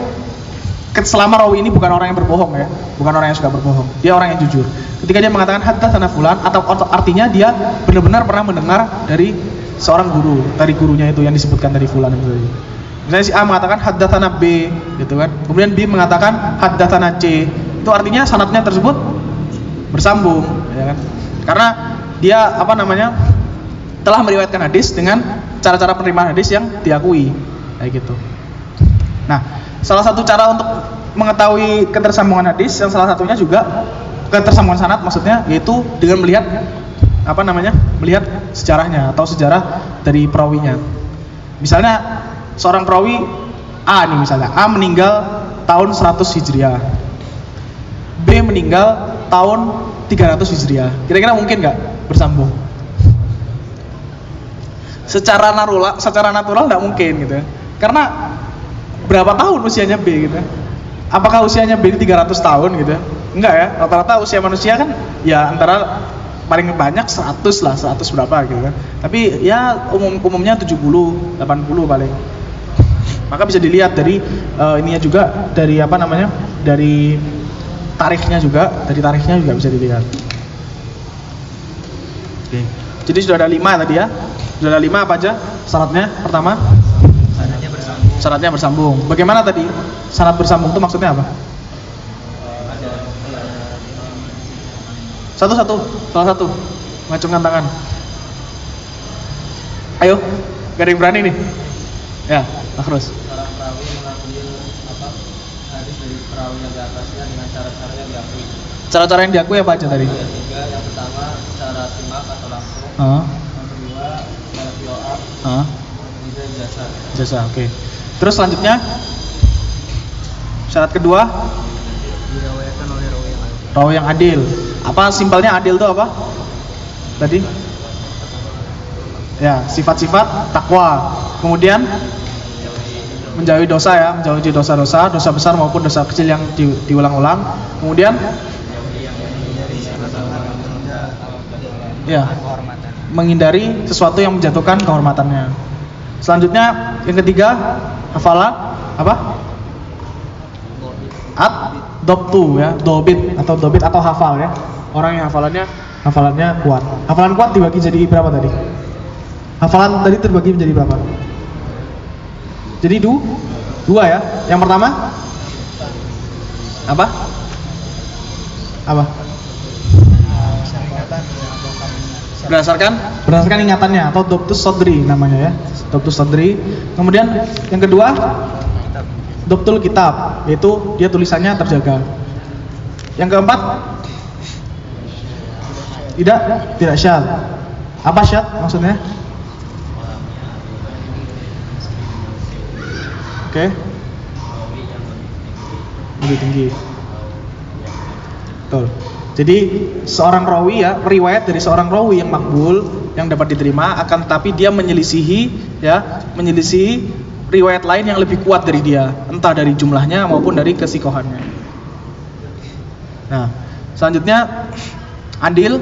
selama rawi ini bukan orang yang berbohong ya, bukan orang yang suka berbohong, dia orang yang jujur. Ketika dia mengatakan haddatsana fulan, atau artinya dia benar-benar pernah mendengar dari seorang guru, dari gurunya itu yang disebutkan dari fulan itu. Misalnya si A mengatakan haddatsana B gitu kan. Kemudian B mengatakan haddatsana C. Itu artinya sanadnya tersebut bersambung ya kan. Karena dia telah meriwayatkan hadis dengan cara-cara penerimaan hadis yang diakui kayak gitu. Nah, salah satu cara untuk mengetahui ketersambungan hadis yang salah satunya juga ketersambungan sanad maksudnya, yaitu dengan melihat melihat sejarahnya atau sejarah dari perawinya. Misalnya seorang perawi A nih misalnya, A meninggal tahun 100 Hijriah, B meninggal tahun 300 Hijriah. Kira-kira mungkin nggak bersambung? Secara natural nggak mungkin gitu ya. Karena berapa tahun usianya B gitu? Apakah usianya B 300 tahun gitu? Enggak ya. Rata-rata usia manusia kan ya antara paling banyak 100 lah, 100 berapa gitu kan. Tapi ya umumnya 70, 80 paling. Maka bisa dilihat dari ininya juga, dari dari tarikhnya juga bisa dilihat. Oke. Jadi sudah ada 5 tadi ya. Sudah ada 5 apa aja syaratnya? Pertama, syaratnya bersambung. Bagaimana tadi? Syarat bersambung itu maksudnya apa? Salah satu. Ngacungkan tangan. Ayo, gak ada yang berani nih. Ya, terus. Seorang perawi mengambil hadis dari perawi yang di atasnya dengan cara-cara yang diakui. Cara-cara yang diakui apa aja tadi? Yang ketiga, yang pertama secara simak atau langsung. Yang kedua secara qiraah. Yang Jasa, oke. Terus selanjutnya syarat kedua Diriwayatkan oleh rawi yang adil. Apa simpelnya adil itu apa? Tadi? Ya, sifat-sifat takwa. Kemudian menjauhi dosa ya, menjauhi dosa-dosa, dosa besar maupun dosa kecil yang diulang-ulang. Kemudian ya, menghindari sesuatu yang menjatuhkan kehormatannya. Selanjutnya yang ketiga, hafalan apa? Dobtu ya, dobit atau hafal ya. Orang yang hafalannya kuat. Hafalan kuat dibagi jadi berapa tadi? Hafalan tadi terbagi menjadi berapa? Jadi dua ya. Yang pertama apa? Berdasarkan ingatannya atau dobtus sodri namanya ya. Dobtus sodri. Kemudian yang kedua dobtul kitab, yaitu dia tulisannya terjaga. Yang keempat tidak syad. Apa syad maksudnya? Oke. Lebih tinggi. Betul. Jadi seorang rawi ya, riwayat dari seorang rawi yang makbul yang dapat diterima, akan tetapi dia menyelisihi riwayat lain yang lebih kuat dari dia, entah dari jumlahnya maupun dari kesikohannya. Nah, selanjutnya adil.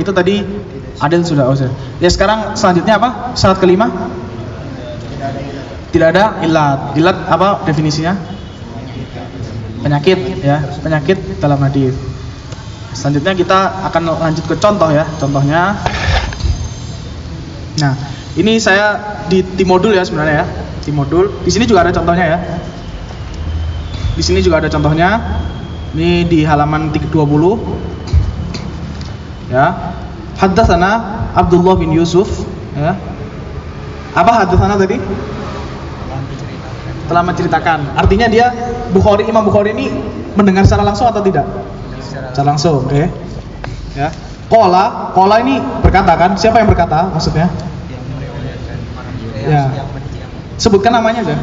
Itu tadi adil sudah. Ya sekarang selanjutnya apa? Syarat kelima. Tidak ada ilat. Ilat apa definisinya? Penyakit ya, penyakit dalam hadis. Selanjutnya kita akan lanjut ke contoh ya. Contohnya. Nah, ini saya di modul ya sebenarnya ya. Di modul. Di sini juga ada contohnya ya. Di sini juga ada contohnya. Ini di halaman 20. Ya. Haddatsana Abdullah bin Yusuf ya. Apa haddatsana tadi? Telah menceritakan. Artinya dia Imam Bukhari ini mendengar secara langsung atau tidak? Secara langsung, oke. Ya. Qala ini berkata kan? Siapa yang berkata maksudnya? Ya. Sebutkan namanya aja.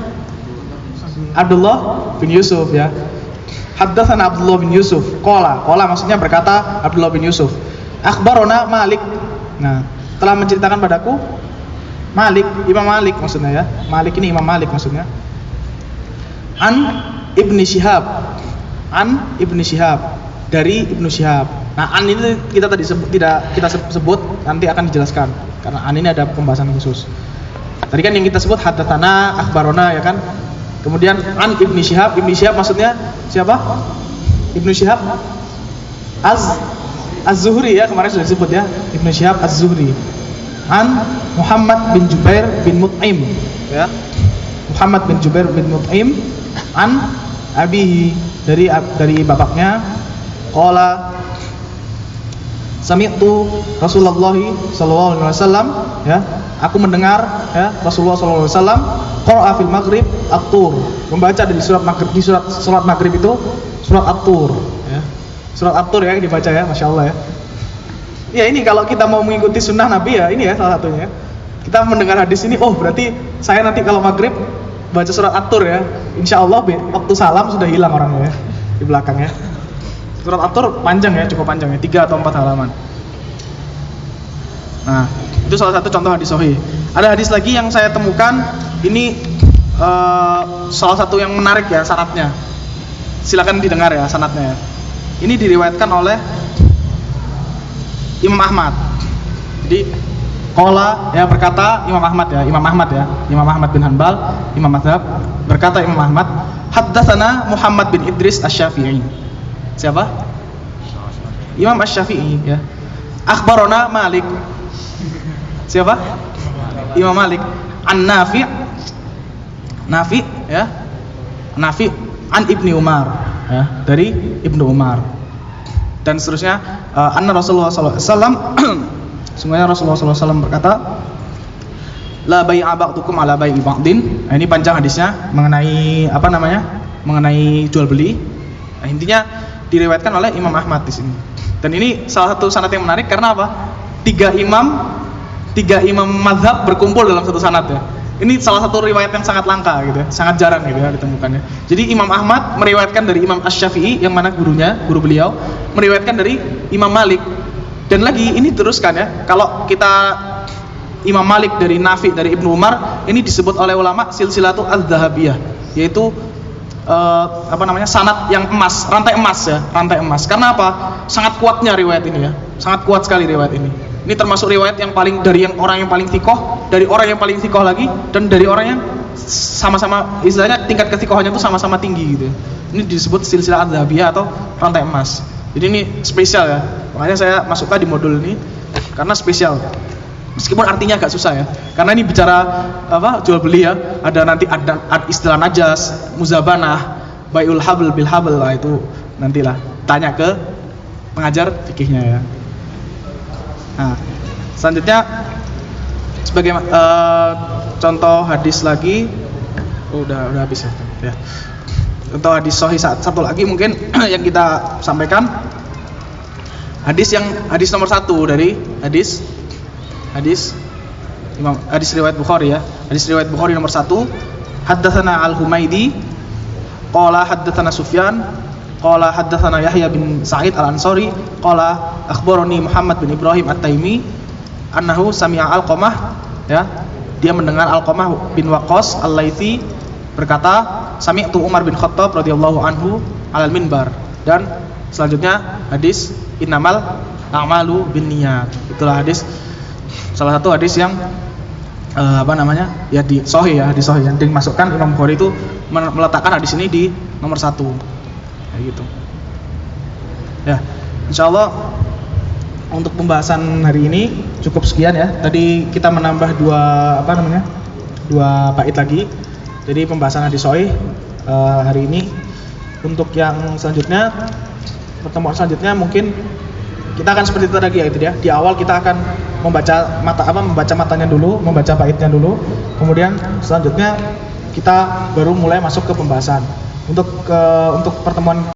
Abdullah bin Yusuf ya. Haddatsana Abdullah bin Yusuf. Qala maksudnya berkata Abdullah bin Yusuf. Akhbarona Malik. Nah, telah menceritakan padaku Malik, Imam Malik maksudnya ya. Malik ini Imam Malik maksudnya. An Ibni Syihab. Dari Ibnu Syihab. Nah, an ini kita tadi tidak kita sebut, nanti akan dijelaskan karena an ini ada pembahasan khusus. Tadi kan yang kita sebut haddatsana, akhbarona ya kan. Kemudian an Ibni Syihab maksudnya siapa? Ibnu Syihab Az-Zuhri ya, kemarin sudah disebut ya. Ibnu Syihab Az-Zuhri. An Muhammad bin Jubair bin Mut'im ya. Muhammad bin Jubair bin Mut'im an abihi, dari bapaknya. Qala sami'tu Rasulullah sallallahu alaihi wasallam ya. Aku mendengar ya Rasulullah sallallahu alaihi wasallam qara'a fil maghrib at-tur, membaca dari surat maghrib, di surat maghrib itu surat at-tur ya. Surat at-tur ya dibaca ya, masyaallah ya. Ya ini kalau kita mau mengikuti sunnah Nabi ya, ini ya salah satunya. Kita mendengar hadis ini, oh berarti saya nanti kalau maghrib baca surat at-tur ya. Insyaallah waktu salam sudah hilang orangnya ya di belakang ya. Surat at-tur panjang ya, cukup panjang ya, 3 atau 4 halaman. Nah, itu salah satu contoh hadis sahih. Ada hadis lagi yang saya temukan, ini salah satu yang menarik ya sanadnya. Silakan didengar ya sanadnya ya. Ini diriwayatkan oleh Imam Ahmad. Jadi qala ya berkata Imam Ahmad bin Hanbal, Imam Mazhab, berkata Imam Ahmad, haddatsana Muhammad bin Idris Asy-Syafi'i. Siapa? Imam Asy-Syafi'i ya. Akhbarona Malik. Siapa? Imam Malik. An Nafi' ya. Nafi' an Ibni Umar ya, dari Ibnu Umar. Dan seterusnya anna Rasulullah sallallahu alaihi wasallam semuanya Rasulullah sallallahu alaihi wasallam berkata, la bai'a ba'dukum ala bai'i ba'din. Nah, ini panjang hadisnya mengenai apa namanya? Mengenai jual beli. Nah, intinya diriwayatkan oleh Imam Ahmad di sini. Dan ini salah satu sanad yang menarik karena apa? 3 imam 3 imam mazhab berkumpul dalam satu sanad ya. Ini salah satu riwayat yang sangat langka gitu ya, sangat jarang gitu ya ditemukannya. Jadi Imam Ahmad meriwayatkan dari Imam Asy-Syafi'i yang mana guru beliau meriwayatkan dari Imam Malik. Dan lagi ini teruskan ya, kalau kita Imam Malik dari Nafi dari Ibnu Umar, ini disebut oleh ulama silsilatu az-zahabiyah, yaitu sanad yang emas, rantai emas. Karena apa? Sangat kuatnya riwayat ini ya, sangat kuat sekali riwayat ini. Ini termasuk riwayat yang paling dari orang yang paling thikoh, dari orang yang paling thikoh lagi, dan dari orang yang sama-sama istilahnya tingkat kethikohannya itu sama-sama tinggi gitu. Ini disebut silsilah az-zahabiyah atau rantai emas. Jadi ini spesial ya, makanya saya masukkan di modul ini karena spesial. Meskipun artinya agak susah ya, karena ini bicara jual beli ya, ada nanti ada istilah najas, muzabanah, baiul habl bil habl lah, itu nantilah tanya ke pengajar fikihnya ya. Nah, selanjutnya sebagai contoh hadis lagi, udah habis ya. Contoh hadis sahih satu lagi mungkin yang kita sampaikan, hadis nomor 1 dari hadis riwayat Bukhari ya. Hadis riwayat Bukhari nomor 1, haddatsana Al-Humaidi qala haddatsana Sufyan qala haddatsana Yahya bin Sa'id Al-Ansari qala akhbarani Muhammad bin Ibrahim At-Taimi annahu sami'a Alqamah ya, dia mendengar Alqamah bin Waqqas Al-Laitsi berkata, sami'tu Umar bin Khattab radhiyallahu anhu 'alal minbar. Dan selanjutnya hadis innamal a'malu binniyat. Itulah hadis, salah satu hadis yang di sahih ya, hadis sahih yang dimasukkan Imam Bukhari itu meletakkan hadis ini di nomor 1 kayak gitu ya. Insyaallah untuk pembahasan hari ini cukup sekian ya. Tadi kita menambah dua bait lagi. Jadi pembahasan hadis sahih hari ini. Untuk yang selanjutnya, pertemuan selanjutnya mungkin kita akan seperti itu lagi ya, itu ya. Di awal kita akan membaca matanya dulu, membaca baitnya dulu. Kemudian selanjutnya kita baru mulai masuk ke pembahasan. Untuk pertemuan